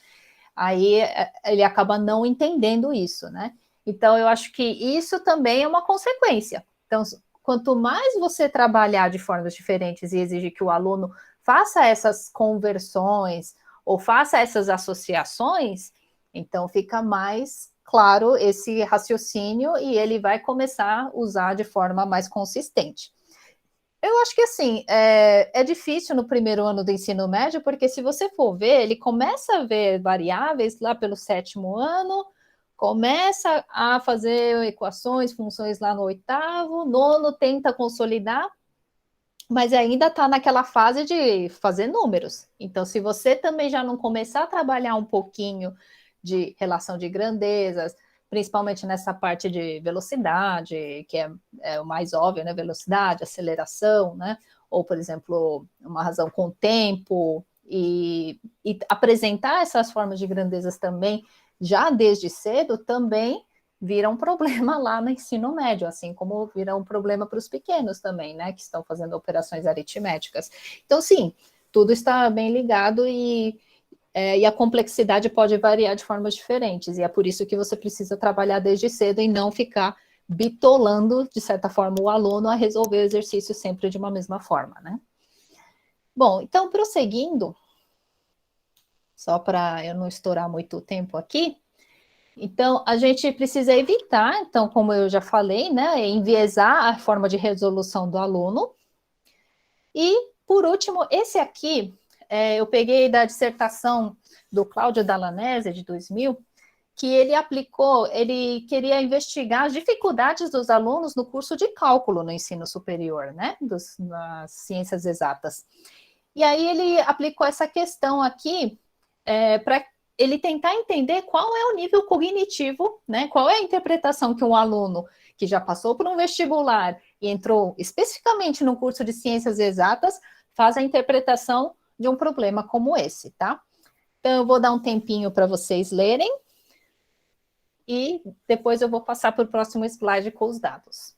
aí ele acaba não entendendo isso, né? Então, eu acho que isso também é uma consequência. Então, quanto mais você trabalhar de formas diferentes e exigir que o aluno faça essas conversões ou faça essas associações, então fica mais claro esse raciocínio e ele vai começar a usar de forma mais consistente. Eu acho que, assim, é difícil no primeiro ano do ensino médio, porque se você for ver, ele começa a ver variáveis lá pelo 7º ano, começa a fazer equações, funções lá no 8º, 9º tenta consolidar, mas ainda está naquela fase de fazer números. Então, se você também já não começar a trabalhar um pouquinho de relação de grandezas, principalmente nessa parte de velocidade, que é o mais óbvio, né? Velocidade, aceleração, né? Ou, por exemplo, uma razão com tempo, e apresentar essas formas de grandezas também, já desde cedo, também vira um problema lá no ensino médio, assim como vira um problema para os pequenos também, né? Que estão fazendo operações aritméticas. Então, sim, tudo está bem ligado e a complexidade pode variar de formas diferentes, e é por isso que você precisa trabalhar desde cedo e não ficar bitolando, de certa forma, o aluno a resolver o exercício sempre de uma mesma forma, né? Bom, então, prosseguindo, só para eu não estourar muito tempo aqui, então, a gente precisa evitar, então, como eu já falei, né, enviesar a forma de resolução do aluno. E, por último, esse aqui, eu peguei da dissertação do Cláudio Dallanese, de 2000, que ele queria investigar as dificuldades dos alunos no curso de cálculo no ensino superior, né, nas ciências exatas. E aí ele aplicou essa questão aqui para ele tentar entender qual é o nível cognitivo, né, qual é a interpretação que um aluno que já passou por um vestibular e entrou especificamente no curso de ciências exatas faz a interpretação de um problema como esse, tá? Então, eu vou dar um tempinho para vocês lerem. e depois eu vou passar para o próximo slide com os dados.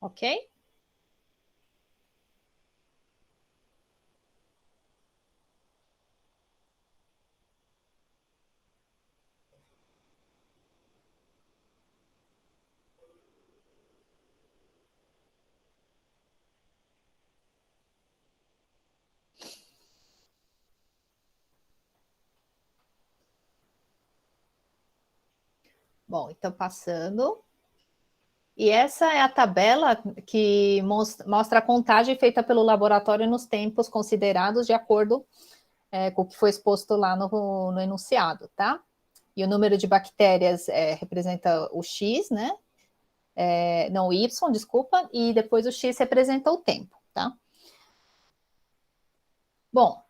Ok? Bom, então passando. E essa é a tabela que mostra a contagem feita pelo laboratório nos tempos considerados de acordo com o que foi exposto lá no enunciado, tá? E o número de bactérias representa o X, né? Não, o Y, desculpa, e depois o X representa o tempo, tá? Bom,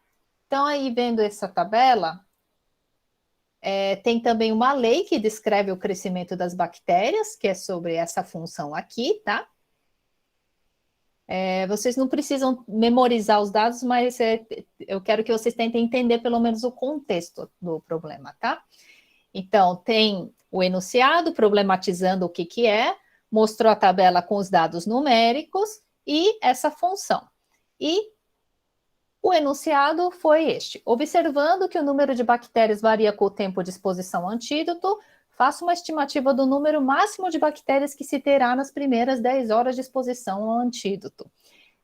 então aí vendo essa tabela, tem também uma lei que descreve o crescimento das bactérias, que é sobre essa função aqui, tá? Vocês não precisam memorizar os dados, mas eu quero que vocês tentem entender pelo menos o contexto do problema, tá? Então, tem o enunciado problematizando o que é, mostrou a tabela com os dados numéricos e essa função. E o enunciado foi este. Observando que o número de bactérias varia com o tempo de exposição ao antídoto, faça uma estimativa do número máximo de bactérias que se terá nas primeiras 10 horas de exposição ao antídoto.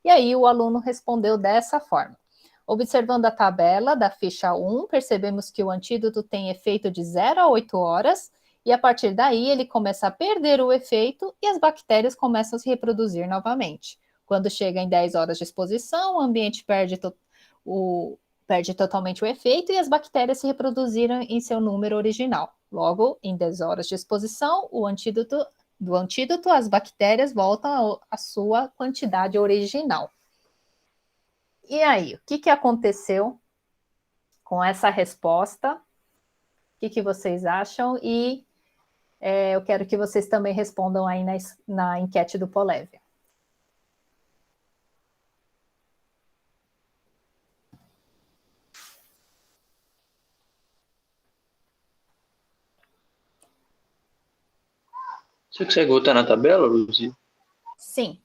E aí o aluno respondeu dessa forma. Observando a tabela da ficha 1, percebemos que o antídoto tem efeito de 0 a 8 horas, e a partir daí ele começa a perder o efeito e as bactérias começam a se reproduzir novamente. Quando chega em 10 horas de exposição, o ambiente perde totalmente o efeito e as bactérias se reproduziram em seu número original. Logo, em 10 horas de exposição, do antídoto, as bactérias voltam à sua quantidade original. E aí, o que aconteceu com essa resposta? O que vocês acham? E eu quero que vocês também respondam aí na enquete do Polev. Você consegue voltar na tabela, Luzia? Sim.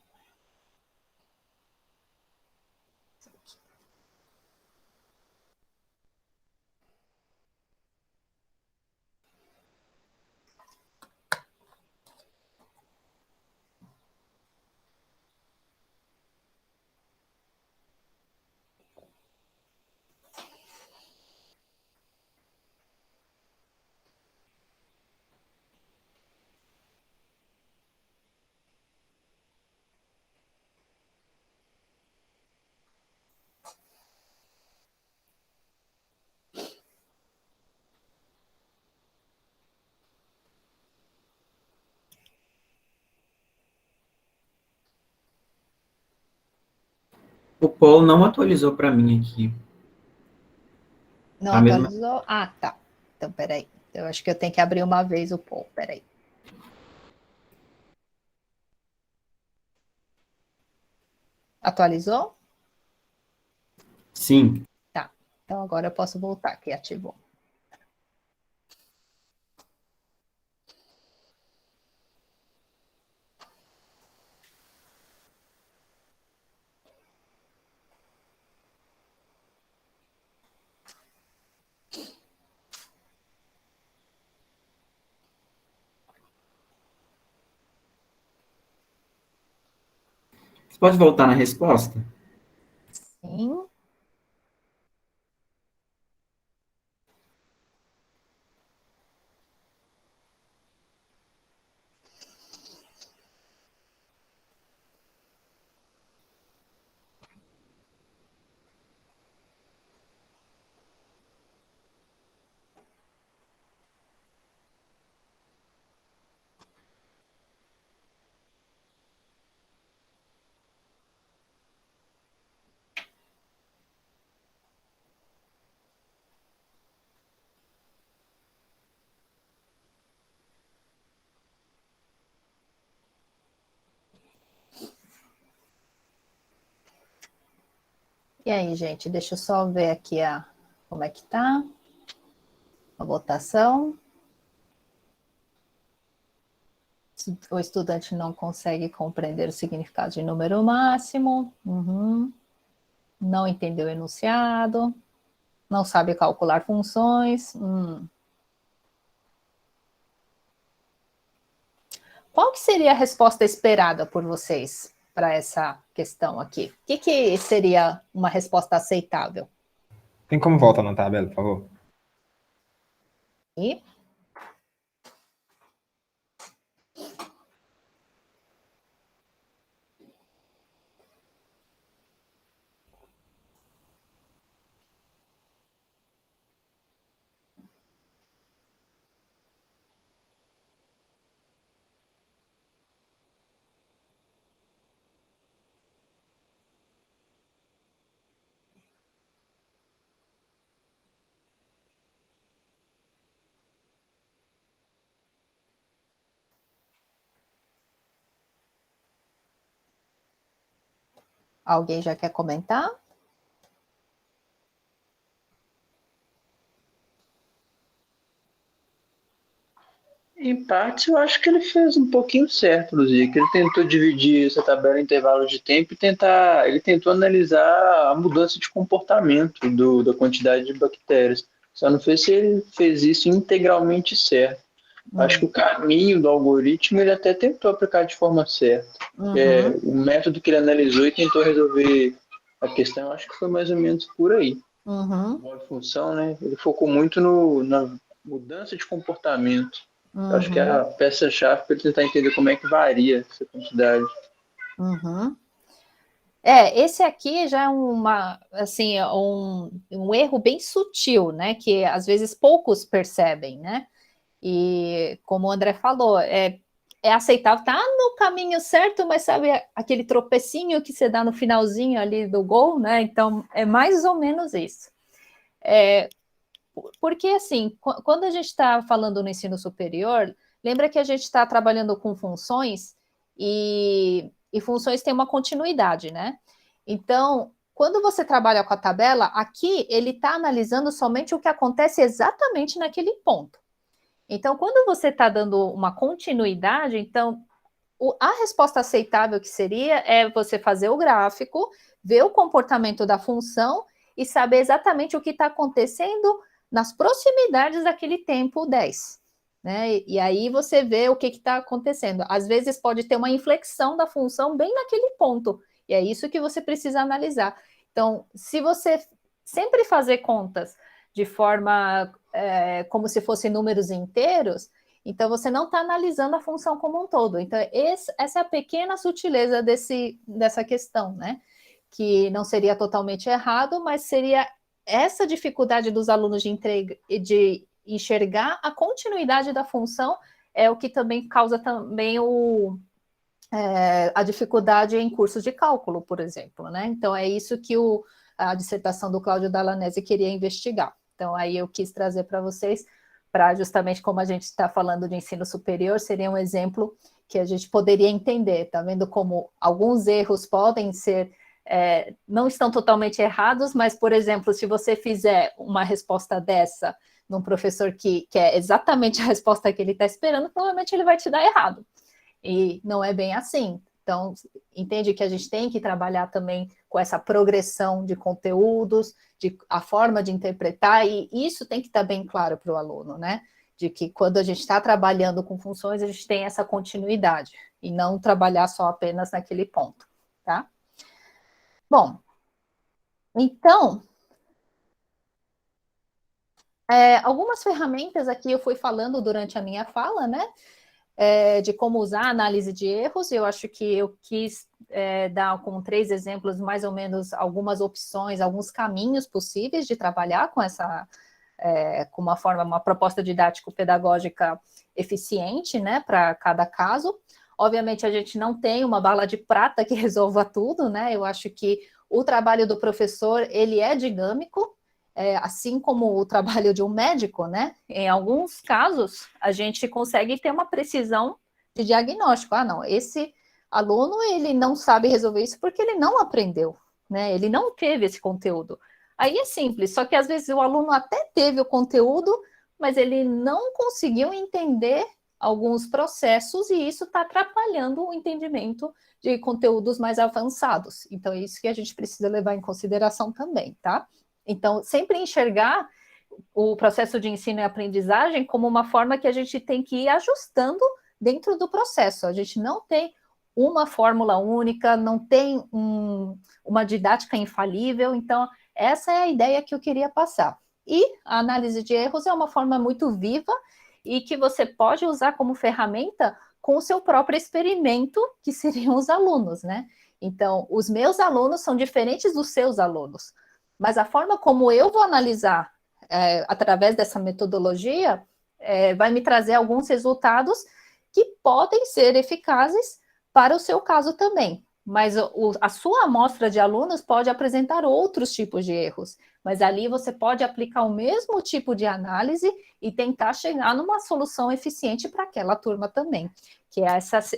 O Paulo não atualizou para mim aqui. Não atualizou? Ah, tá. Então, peraí. Eu acho que eu tenho que abrir uma vez o poll. Peraí. Atualizou? Sim. Tá. Então, agora eu posso voltar, que ativou. Você pode voltar na resposta? Sim. E aí, gente, deixa eu só ver aqui como é que tá a votação. O estudante não consegue compreender o significado de número máximo. Não entendeu o enunciado. Não sabe calcular funções. Qual que seria a resposta esperada por vocês para essa questão aqui? O que seria uma resposta aceitável? Tem como voltar na tabela, por favor? E? Alguém já quer comentar? Em parte, eu acho que ele fez um pouquinho certo, Luzia, que ele tentou dividir essa tabela em intervalos de tempo e ele tentou analisar a mudança de comportamento da quantidade de bactérias. Só não sei se ele fez isso integralmente certo. Acho que o caminho do algoritmo ele até tentou aplicar de forma certa. O método que ele analisou e tentou resolver a questão, acho que foi mais ou menos por aí. Uma função, né? Ele focou muito na mudança de comportamento. Acho que é a peça-chave para ele tentar entender como é que varia essa quantidade. Esse aqui já é um erro bem sutil, né? Que às vezes poucos percebem, né? E como o André falou, é aceitável, tá no caminho certo, mas sabe aquele tropecinho que você dá no finalzinho ali do gol, né? Então, é mais ou menos isso. Porque, assim, quando a gente está falando no ensino superior, lembra que a gente está trabalhando com funções e funções têm uma continuidade, né? Então, quando você trabalha com a tabela, aqui ele está analisando somente o que acontece exatamente naquele ponto. Então, quando você está dando uma continuidade, então, a resposta aceitável que seria é você fazer o gráfico, ver o comportamento da função e saber exatamente o que está acontecendo nas proximidades daquele tempo 10. Né? E aí você vê o que está acontecendo. Às vezes pode ter uma inflexão da função bem naquele ponto, e é isso que você precisa analisar. Então, se você sempre fazer contas de forma como se fossem números inteiros, então você não está analisando a função como um todo. Então, essa é a pequena sutileza dessa questão, né? Que não seria totalmente errado, mas seria essa dificuldade dos alunos de enxergar a continuidade da função é o que também causa também a dificuldade em cursos de cálculo, por exemplo, né? Então, é isso que a dissertação do Cláudio Dallanese queria investigar. Então, aí eu quis trazer para vocês, para justamente como a gente está falando de ensino superior, seria um exemplo que a gente poderia entender, tá vendo como alguns erros podem ser não estão totalmente errados, mas, por exemplo, se você fizer uma resposta dessa num professor que é exatamente a resposta que ele está esperando, provavelmente ele vai te dar errado. E não é bem assim. Então, entende que a gente tem que trabalhar também com essa progressão de conteúdos, a forma de interpretar, e isso tem que estar bem claro para o aluno, né? De que quando a gente está trabalhando com funções, a gente tem essa continuidade, e não trabalhar só apenas naquele ponto, tá? Bom, então, algumas ferramentas aqui eu fui falando durante a minha fala, né? De como usar a análise de erros. Eu acho que eu quis dar com 3 exemplos, mais ou menos, algumas opções, alguns caminhos possíveis de trabalhar com com uma proposta didático-pedagógica eficiente, né, para cada caso. Obviamente, a gente não tem uma bala de prata que resolva tudo, né? Eu acho que o trabalho do professor, ele é dinâmico, assim como o trabalho de um médico, né? Em alguns casos, a gente consegue ter uma precisão de diagnóstico. Ah, não, esse aluno, ele não sabe resolver isso porque ele não aprendeu né? Ele não teve esse conteúdo. Aí é simples, só que às vezes o aluno até teve o conteúdo, mas ele não conseguiu entender alguns processos e isso está atrapalhando o entendimento de conteúdos mais avançados. Então, é isso que a gente precisa levar em consideração também, tá? Então, sempre enxergar o processo de ensino e aprendizagem como uma forma que a gente tem que ir ajustando dentro do processo. A gente não tem uma fórmula única, não tem uma didática infalível. Então, essa é a ideia que eu queria passar. E a análise de erros é uma forma muito viva e que você pode usar como ferramenta com o seu próprio experimento, que seriam os alunos, né? Então, os meus alunos são diferentes dos seus alunos, mas a forma como eu vou analisar através dessa metodologia vai me trazer alguns resultados que podem ser eficazes para o seu caso também. Mas a sua amostra de alunos pode apresentar outros tipos de erros, mas ali você pode aplicar o mesmo tipo de análise e tentar chegar numa solução eficiente para aquela turma também, que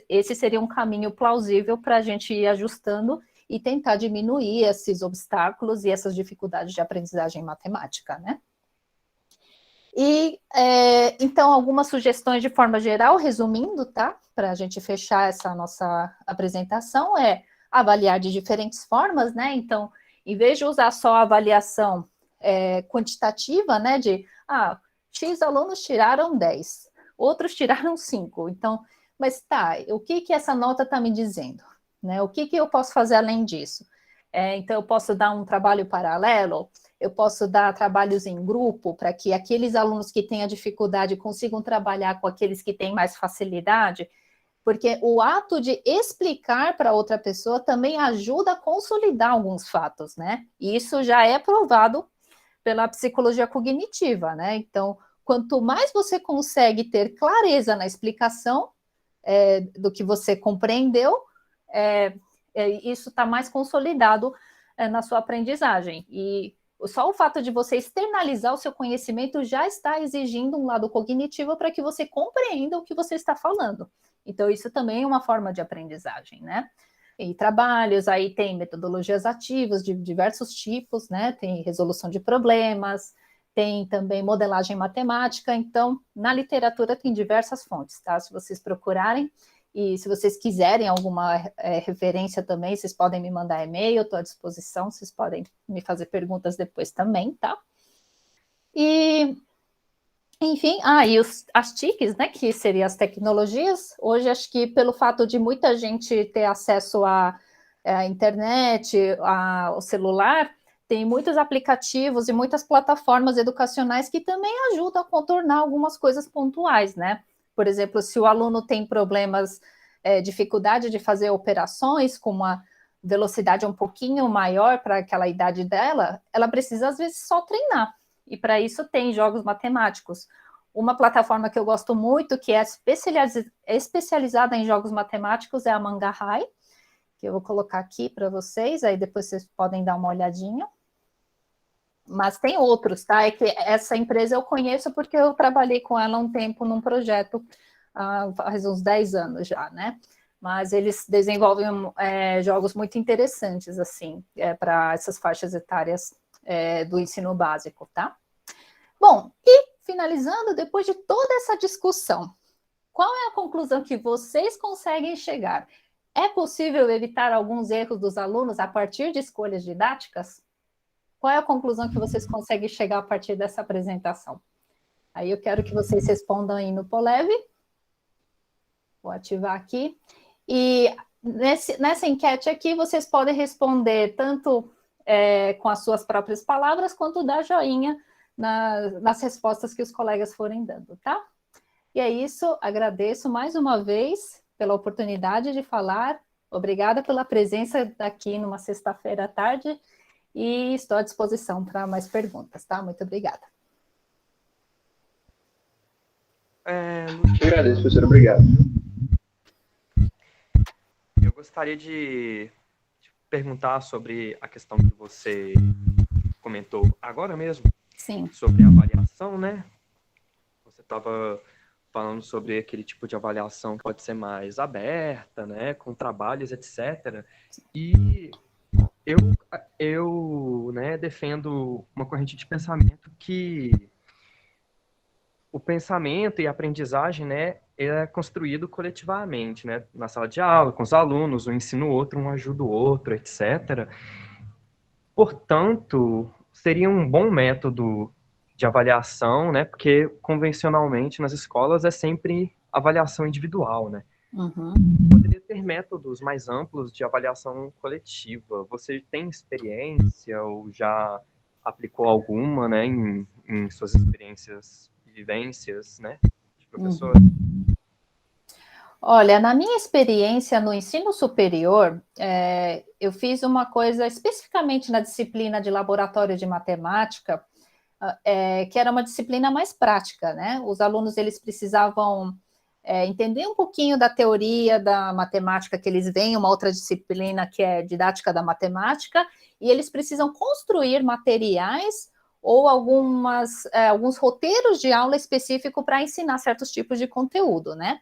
esse seria um caminho plausível para a gente ir ajustando e tentar diminuir esses obstáculos e essas dificuldades de aprendizagem matemática, né? E, então, algumas sugestões de forma geral, resumindo, tá? Para a gente fechar essa nossa apresentação, avaliar de diferentes formas, né? Então, em vez de usar só a avaliação quantitativa, né? De, X alunos tiraram 10, outros tiraram 5. Então, mas tá, o que essa nota está me dizendo? Né? O que eu posso fazer além disso? Então, eu posso dar um trabalho paralelo, eu posso dar trabalhos em grupo para que aqueles alunos que têm a dificuldade consigam trabalhar com aqueles que têm mais facilidade, porque o ato de explicar para outra pessoa também ajuda a consolidar alguns fatos, né? E isso já é provado pela psicologia cognitiva, né? Então, quanto mais você consegue ter clareza na explicação do que você compreendeu, isso está mais consolidado na sua aprendizagem. E só o fato de você externalizar o seu conhecimento já está exigindo um lado cognitivo para que você compreenda o que você está falando. Então, isso também é uma forma de aprendizagem, né? E trabalhos, aí tem metodologias ativas de diversos tipos, né? Tem resolução de problemas, tem também modelagem matemática. Então, na literatura tem diversas fontes, tá? Se vocês procurarem, e se vocês quiserem alguma referência também, vocês podem me mandar e-mail, eu estou à disposição, vocês podem me fazer perguntas depois também, tá? E, enfim, e as TICs, né, que seriam as tecnologias, hoje acho que pelo fato de muita gente ter acesso à internet, ao celular, tem muitos aplicativos e muitas plataformas educacionais que também ajudam a contornar algumas coisas pontuais, né? Por exemplo, se o aluno tem problemas, dificuldade de fazer operações com uma velocidade um pouquinho maior para aquela idade dela, ela precisa, às vezes, só treinar. E para isso tem jogos matemáticos. Uma plataforma que eu gosto muito, que é especializada em jogos matemáticos, é a Manga High, que eu vou colocar aqui para vocês, aí depois vocês podem dar uma olhadinha. Mas tem outros, tá? É que essa empresa eu conheço porque eu trabalhei com ela um tempo num projeto, faz uns 10 anos já, né? Mas eles desenvolvem jogos muito interessantes, assim, para essas faixas etárias do ensino básico, tá? Bom, e finalizando, depois de toda essa discussão, qual é a conclusão que vocês conseguem chegar? É possível evitar alguns erros dos alunos a partir de escolhas didáticas? Qual é a conclusão que vocês conseguem chegar a partir dessa apresentação? Aí eu quero que vocês respondam aí no Poleve. Vou ativar aqui. E nessa enquete aqui, vocês podem responder tanto com as suas próprias palavras, quanto dar joinha nas respostas que os colegas forem dando, tá? E é isso, agradeço mais uma vez pela oportunidade de falar. Obrigada pela presença aqui numa sexta-feira à tarde. E estou à disposição para mais perguntas, tá? Muito obrigada. Eu agradeço, professora. Obrigado. Eu gostaria de perguntar sobre a questão que você comentou agora mesmo. Sim. Sobre a avaliação, né? Você estava falando sobre aquele tipo de avaliação que pode ser mais aberta, né? Com trabalhos, etc. E eu eu, né, defendo uma corrente de pensamento que o pensamento e a aprendizagem, né, é construído coletivamente, né, na sala de aula, com os alunos, um ensina o outro, um ajuda o outro, etc. Portanto, seria um bom método de avaliação, né, porque convencionalmente nas escolas é sempre avaliação individual, né. Poderia ter métodos mais amplos de avaliação coletiva. Você tem experiência ou já aplicou alguma, né, em suas experiências e vivências, né, de professor? Olha, na minha experiência no ensino superior, eu fiz uma coisa especificamente na disciplina de laboratório de matemática, que era uma disciplina mais prática, né? Os alunos, eles precisavam entender um pouquinho da teoria da matemática que eles veem, uma outra disciplina que é didática da matemática, e eles precisam construir materiais ou alguns roteiros de aula específico para ensinar certos tipos de conteúdo, né?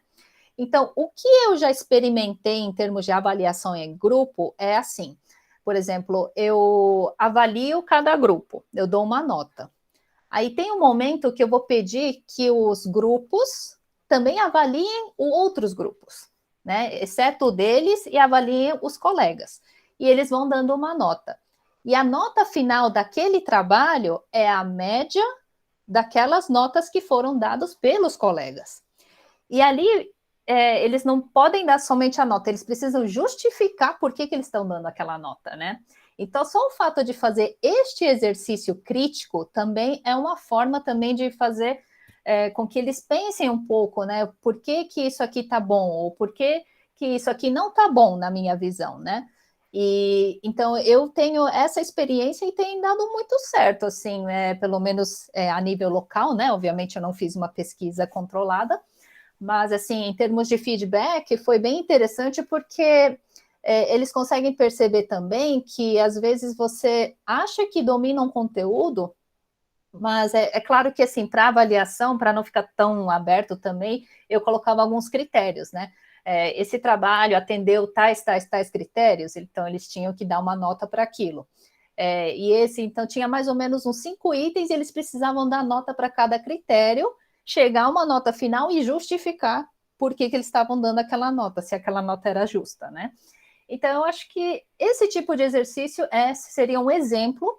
Então, o que eu já experimentei em termos de avaliação em grupo é assim, por exemplo, eu avalio cada grupo, eu dou uma nota. Aí tem um momento que eu vou pedir que os grupos também avaliem outros grupos, né? Exceto o deles, e avaliem os colegas. E eles vão dando uma nota. E a nota final daquele trabalho é a média daquelas notas que foram dadas pelos colegas. E ali, eles não podem dar somente a nota, eles precisam justificar por que eles estão dando aquela nota, né? Então, só o fato de fazer este exercício crítico também é uma forma também de fazer com que eles pensem um pouco, né? Por que isso aqui tá bom, ou por que isso aqui não tá bom na minha visão, né? E então eu tenho essa experiência e tem dado muito certo, assim, pelo menos a nível local, né? Obviamente eu não fiz uma pesquisa controlada, mas assim, em termos de feedback, foi bem interessante porque eles conseguem perceber também que às vezes você acha que domina um conteúdo, mas é claro que assim, para avaliação, para não ficar tão aberto também, eu colocava alguns critérios, né? Esse trabalho atendeu tais critérios, então eles tinham que dar uma nota para aquilo. E esse, então, tinha mais ou menos uns 5 itens, e eles precisavam dar nota para cada critério, chegar a uma nota final e justificar por que eles estavam dando aquela nota, se aquela nota era justa, né? Então, eu acho que esse tipo de exercício seria um exemplo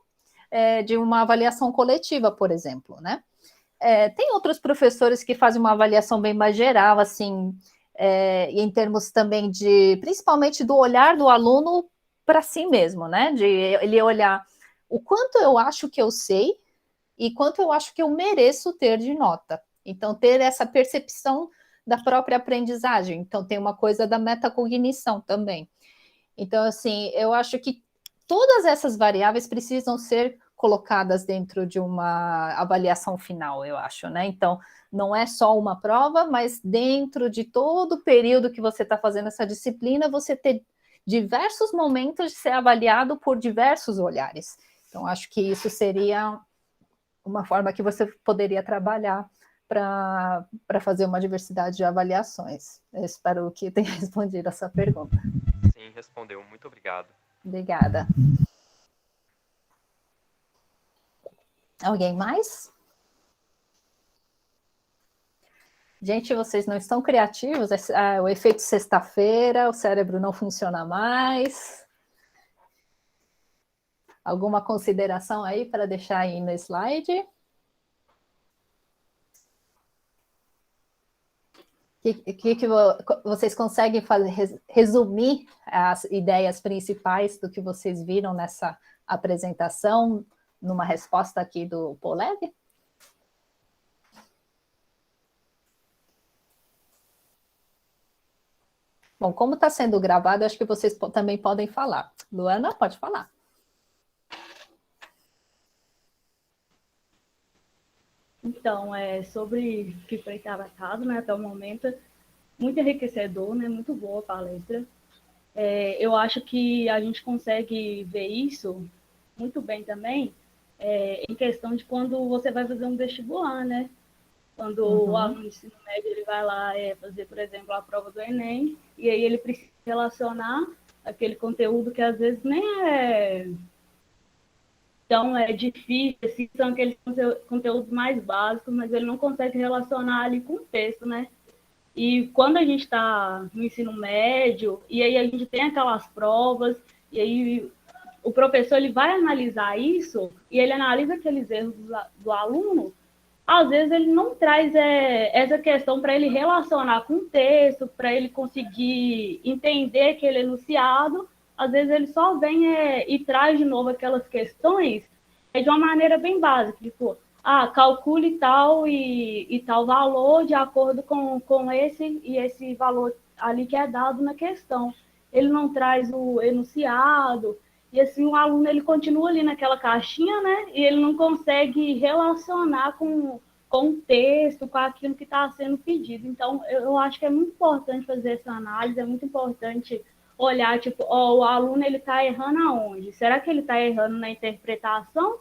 de uma avaliação coletiva, por exemplo, né? Tem outros professores que fazem uma avaliação bem mais geral, assim, e em termos também principalmente do olhar do aluno para si mesmo, né? De ele olhar o quanto eu acho que eu sei e quanto eu acho que eu mereço ter de nota. Então, ter essa percepção da própria aprendizagem. Então, tem uma coisa da metacognição também. Então, assim, eu acho que todas essas variáveis precisam ser colocadas dentro de uma avaliação final, eu acho, né? Então, não é só uma prova, mas dentro de todo o período que você está fazendo essa disciplina, você ter diversos momentos de ser avaliado por diversos olhares. Então, acho que isso seria uma forma que você poderia trabalhar para fazer uma diversidade de avaliações. Eu espero que tenha respondido essa pergunta. Sim, respondeu. Muito obrigado. Obrigada. Alguém mais? Gente, vocês não estão criativos? O efeito sexta-feira, o cérebro não funciona mais. Alguma consideração aí para deixar aí no slide? Que vocês conseguem resumir as ideias principais do que vocês viram nessa apresentação, numa resposta aqui do Polev? Bom, como está sendo gravado, acho que vocês também podem falar. Luana, pode falar. Então, sobre o que foi tratado, né, até o momento, muito enriquecedor, né, muito boa a palestra. Eu acho que a gente consegue ver isso muito bem também em questão de quando você vai fazer um vestibular, né? Quando o aluno de ensino médio ele vai lá fazer, por exemplo, a prova do Enem, e aí ele precisa relacionar aquele conteúdo que às vezes nem é Então, é difícil, assim, são aqueles conteúdos mais básicos, mas ele não consegue relacionar ali com o texto, né? E quando a gente está no ensino médio, e aí a gente tem aquelas provas, e aí o professor ele vai analisar isso, e ele analisa aqueles erros do aluno, às vezes ele não traz essa questão para ele relacionar com o texto, para ele conseguir entender aquele enunciado. Às vezes ele só vem e traz de novo aquelas questões de uma maneira bem básica, tipo, calcule tal e tal valor de acordo com esse valor ali que é dado na questão. Ele não traz o enunciado, e assim o aluno ele continua ali naquela caixinha, né? E ele não consegue relacionar com o texto, com aquilo que está sendo pedido. Então, eu acho que é muito importante fazer essa análise, é muito importante olhar, tipo, o aluno ele está errando aonde? Será que ele está errando na interpretação?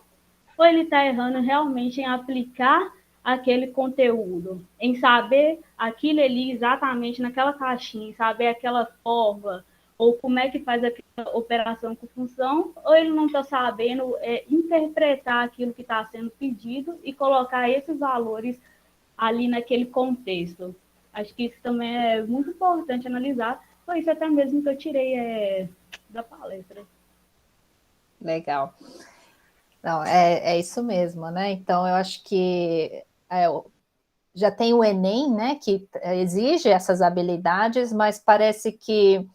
Ou ele está errando realmente em aplicar aquele conteúdo? Em saber aquilo ali exatamente naquela caixinha, em saber aquela forma, ou como é que faz aquela operação com função, ou ele não está sabendo interpretar aquilo que está sendo pedido e colocar esses valores ali naquele contexto. Acho que isso também é muito importante analisar. Foi isso até mesmo que eu tirei da palestra. Legal. Não, é isso mesmo, né? Então, eu acho que já tem o Enem, né, que exige essas habilidades, mas parece que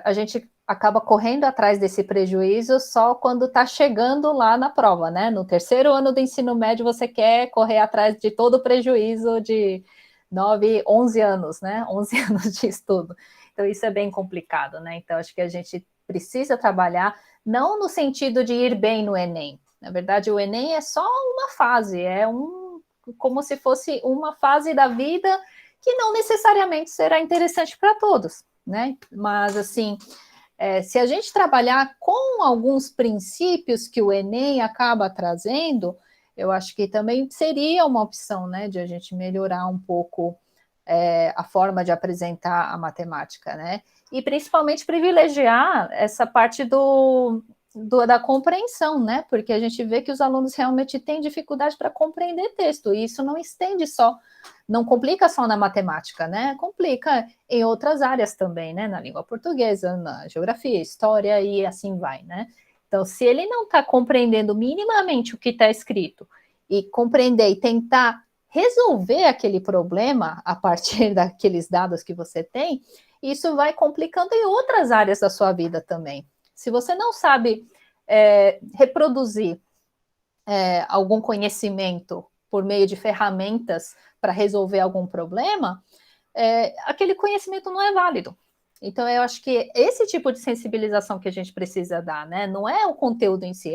a gente acaba correndo atrás desse prejuízo só quando está chegando lá na prova, né? No terceiro ano do ensino médio, você quer correr atrás de todo o prejuízo de 9, 11 anos, né? 11 anos de estudo. Então, isso é bem complicado, né? Então, acho que a gente precisa trabalhar, não no sentido de ir bem no Enem. Na verdade, o Enem é só uma fase, como se fosse uma fase da vida que não necessariamente será interessante para todos, né? Mas, assim, se a gente trabalhar com alguns princípios que o Enem acaba trazendo, eu acho que também seria uma opção, né, de a gente melhorar um pouco a forma de apresentar a matemática, né? E principalmente privilegiar essa parte da compreensão, né? Porque a gente vê que os alunos realmente têm dificuldade para compreender texto, e isso não estende só, não complica só na matemática, né? Complica em outras áreas também, né? Na língua portuguesa, na geografia, história e assim vai, né? Então, se ele não está compreendendo minimamente o que está escrito e compreender e tentar resolver aquele problema a partir daqueles dados que você tem, isso vai complicando em outras áreas da sua vida também. Se você não sabe reproduzir algum conhecimento por meio de ferramentas para resolver algum problema, aquele conhecimento não é válido. Então, eu acho que esse tipo de sensibilização que a gente precisa dar, né? Não é o conteúdo em si,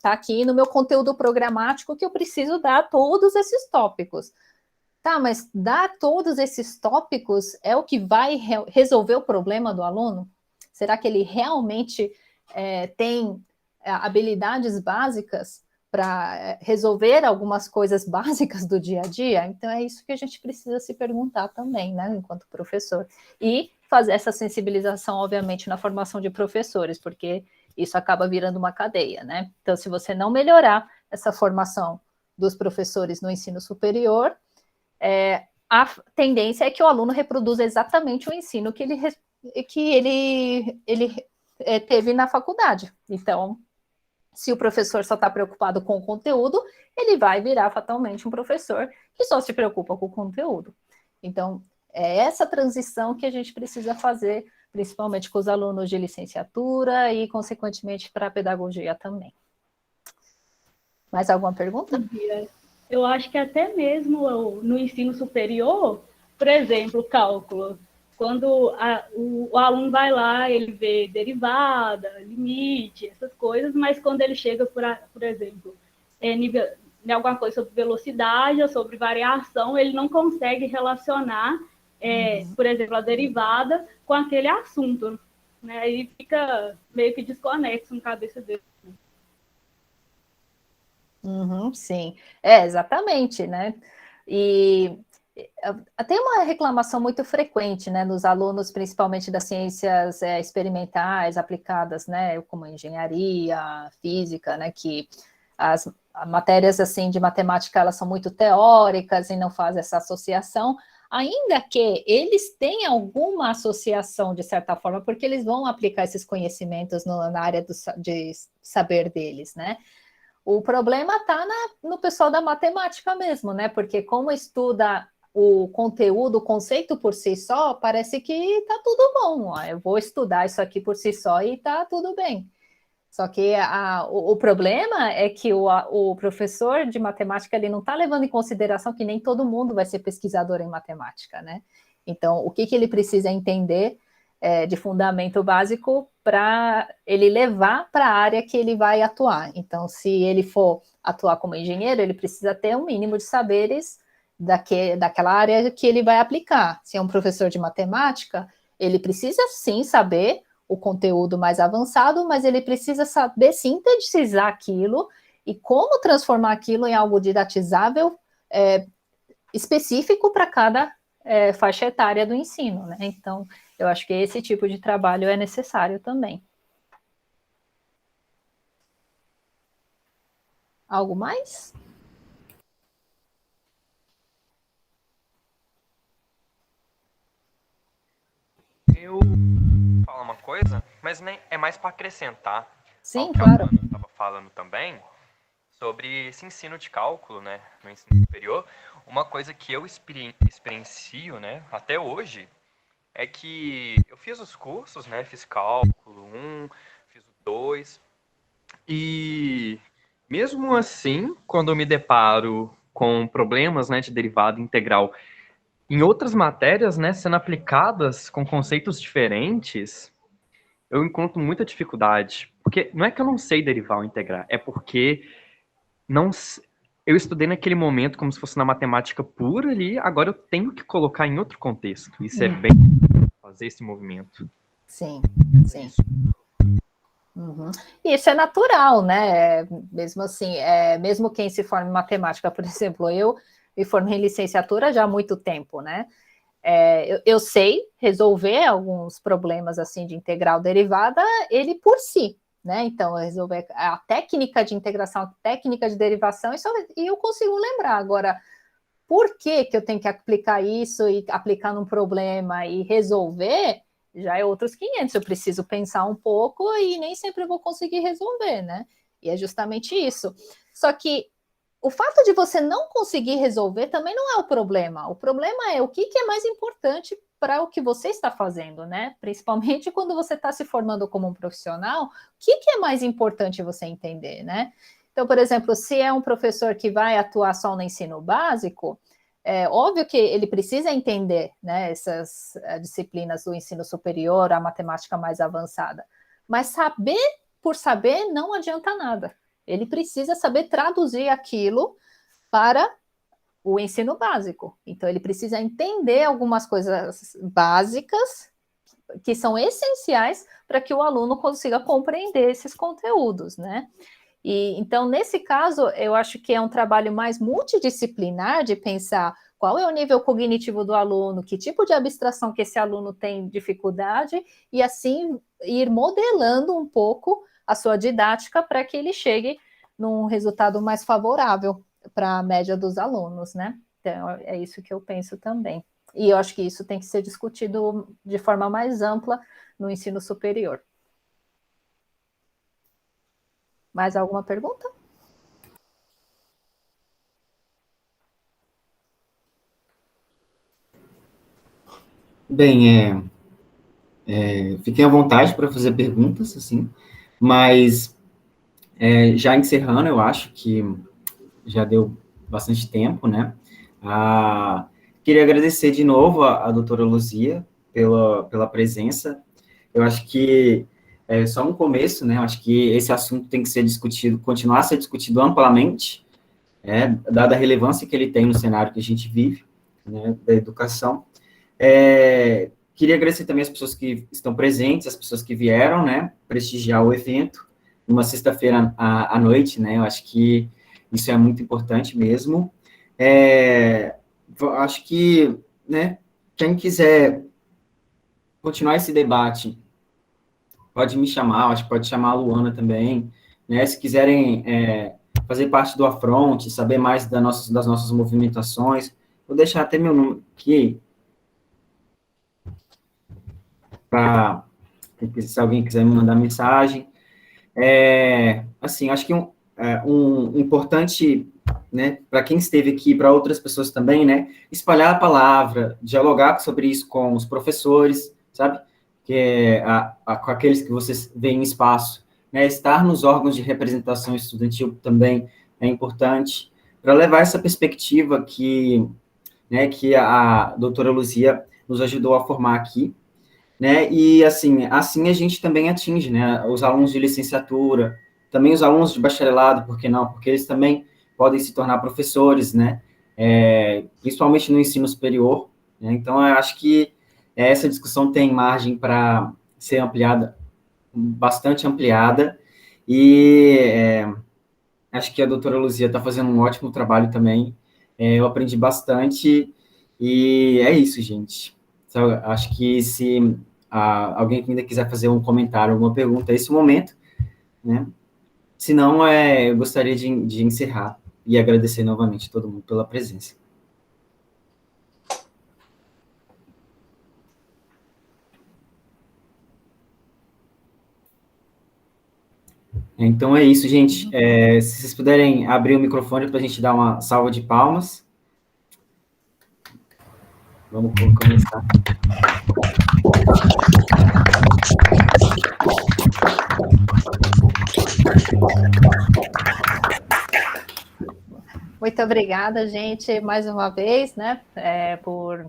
tá aqui no meu conteúdo programático que eu preciso dar todos esses tópicos. Tá, mas dar todos esses tópicos é o que vai resolver o problema do aluno? Será que ele realmente tem habilidades básicas para resolver algumas coisas básicas do dia a dia? Então, é isso que a gente precisa se perguntar também, né, enquanto professor. E fazer essa sensibilização, obviamente, na formação de professores, porque isso acaba virando uma cadeia, né? Então, se você não melhorar essa formação dos professores no ensino superior, a tendência é que o aluno reproduza exatamente o ensino que ele teve na faculdade. Então, se o professor só está preocupado com o conteúdo, ele vai virar fatalmente um professor que só se preocupa com o conteúdo. Então, é essa transição que a gente precisa fazer, principalmente com os alunos de licenciatura e, consequentemente, para a pedagogia também. Mais alguma pergunta? Eu acho que até mesmo no ensino superior, por exemplo, cálculo, quando o aluno vai lá, ele vê derivada, limite, essas coisas, mas quando ele chega, por exemplo, nível, alguma coisa sobre velocidade ou sobre variação, ele não consegue relacionar, por exemplo, a derivada com aquele assunto, né? Aí fica meio que desconexo na cabeça dele. Sim, exatamente, né? E tem uma reclamação muito frequente, né, nos alunos, principalmente das ciências experimentais aplicadas, né, como engenharia, física, né, que as matérias, assim, de matemática, elas são muito teóricas e não fazem essa associação, ainda que eles tenham alguma associação, de certa forma, porque eles vão aplicar esses conhecimentos na área de saber deles, né. O problema está no pessoal da matemática mesmo, né, porque como estuda o conteúdo, o conceito por si só, parece que está tudo bom, eu vou estudar isso aqui por si só e está tudo bem. Só que o problema é que o professor de matemática, ele não está levando em consideração que nem todo mundo vai ser pesquisador em matemática, né? Então, o que ele precisa entender de fundamento básico para ele levar para a área que ele vai atuar. Então, se ele for atuar como engenheiro, ele precisa ter um mínimo de saberes daquela área que ele vai aplicar. Se é um professor de matemática, ele precisa sim saber o conteúdo mais avançado, mas ele precisa saber sintetizar aquilo e como transformar aquilo em algo didatizável específico para cada faixa etária do ensino, né? Então, eu acho que esse tipo de trabalho é necessário também. Algo mais? Eu falo uma coisa, mas é mais para acrescentar. Sim, claro. Eu estava falando também sobre esse ensino de cálculo, né, no ensino superior. Uma coisa que eu experiencio, né, até hoje, é que eu fiz os cursos, né, fiz cálculo 1, fiz o 2, e mesmo assim, quando eu me deparo com problemas, né, de derivada integral em outras matérias, né, sendo aplicadas com conceitos diferentes, eu encontro muita dificuldade. Porque não é que eu não sei derivar ou integrar, é porque eu estudei naquele momento como se fosse na matemática pura ali, agora eu tenho que colocar em outro contexto. Isso é bem fazer esse movimento. Sim, sim. Uhum. E isso é natural, né? Mesmo assim, mesmo quem se forma em matemática, por exemplo, eu me formei em licenciatura já há muito tempo, né? Eu sei resolver alguns problemas assim de integral derivada, ele por si, né? Então, resolver a técnica de integração, a técnica de derivação, e eu consigo lembrar. Agora, por que eu tenho que aplicar isso e aplicar num problema e resolver, já é outros 500. Eu preciso pensar um pouco e nem sempre eu vou conseguir resolver, né? E é justamente isso. Só que o fato de você não conseguir resolver também não é o problema. O problema é o que é mais importante para o que você está fazendo, né? Principalmente quando você está se formando como um profissional, o que é mais importante você entender, né? Então, por exemplo, se é um professor que vai atuar só no ensino básico, é óbvio que ele precisa entender, né, essas disciplinas do ensino superior, a matemática mais avançada. Mas saber por saber não adianta nada. Ele precisa saber traduzir aquilo para o ensino básico. Então, ele precisa entender algumas coisas básicas que são essenciais para que o aluno consiga compreender esses conteúdos, né? Então, nesse caso, eu acho que é um trabalho mais multidisciplinar de pensar qual é o nível cognitivo do aluno, que tipo de abstração que esse aluno tem dificuldade, e assim ir modelando um pouco a sua didática para que ele chegue num resultado mais favorável para a média dos alunos, né? Então, é isso que eu penso também. E eu acho que isso tem que ser discutido de forma mais ampla no ensino superior. Mais alguma pergunta? Bem, fiquem à vontade para fazer perguntas, assim, mas já encerrando, eu acho que já deu bastante tempo, né? Queria agradecer de novo a doutora Luzia pela presença. Eu acho que é só um começo, né? Eu acho que esse assunto tem que ser discutido, continuar a ser discutido amplamente, dada a relevância que ele tem no cenário que a gente vive, né, da educação. Queria agradecer também as pessoas que estão presentes, as pessoas que vieram, né, prestigiar o evento, numa sexta-feira à noite, né? Eu acho que isso é muito importante mesmo. acho que, né, quem quiser continuar esse debate, pode me chamar, acho que pode chamar a Luana também, né, se quiserem fazer parte do Afronte, saber mais das nossas movimentações, vou deixar até meu número aqui, para se alguém quiser me mandar mensagem. Assim, acho que um importante, né, para quem esteve aqui, para outras pessoas também, né, espalhar a palavra, dialogar sobre isso com os professores, sabe, com aqueles que vocês veem em espaço, né, estar nos órgãos de representação estudantil também é importante, para levar essa perspectiva que a doutora Luzia nos ajudou a formar aqui, né, e assim a gente também atinge, né, os alunos de licenciatura, também os alunos de bacharelado, por que não? Porque eles também podem se tornar professores, né, principalmente no ensino superior, né, então eu acho que essa discussão tem margem para ser ampliada, bastante ampliada, e acho que a doutora Luzia está fazendo um ótimo trabalho também, eu aprendi bastante, e é isso, gente. Então, acho que se alguém ainda quiser fazer um comentário, alguma pergunta, é esse o momento, né? Se não, eu gostaria de encerrar e agradecer novamente a todo mundo pela presença. Então é isso, gente. Se vocês puderem abrir o microfone para a gente dar uma salva de palmas. Vamos começar. Muito obrigada, gente, mais uma vez, né, por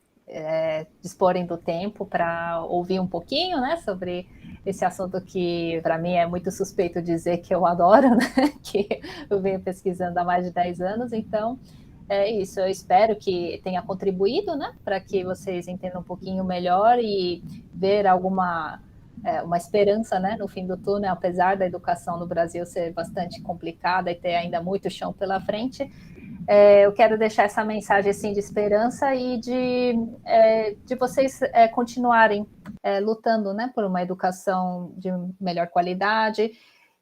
disporem do tempo para ouvir um pouquinho, né, sobre esse assunto que, para mim, é muito suspeito dizer que eu adoro, né, que eu venho pesquisando há mais de 10 anos, então, é isso, eu espero que tenha contribuído, né, para que vocês entendam um pouquinho melhor e ver uma esperança, né, no fim do túnel, apesar da educação no Brasil ser bastante complicada e ter ainda muito chão pela frente. Eu quero deixar essa mensagem assim, de esperança e de vocês continuarem lutando, né, por uma educação de melhor qualidade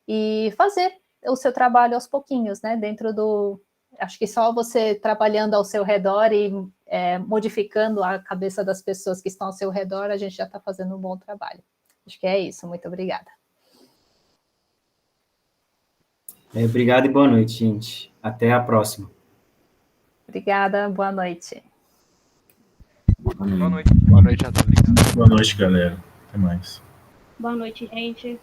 e fazer o seu trabalho aos pouquinhos, né, acho que só você trabalhando ao seu redor e modificando a cabeça das pessoas que estão ao seu redor, a gente já está fazendo um bom trabalho. Acho que é isso, muito obrigada. Obrigado e boa noite, gente. Até a próxima. Obrigada, boa noite. Boa noite. Boa noite a todos. Boa noite, galera. Até mais. Boa noite, gente.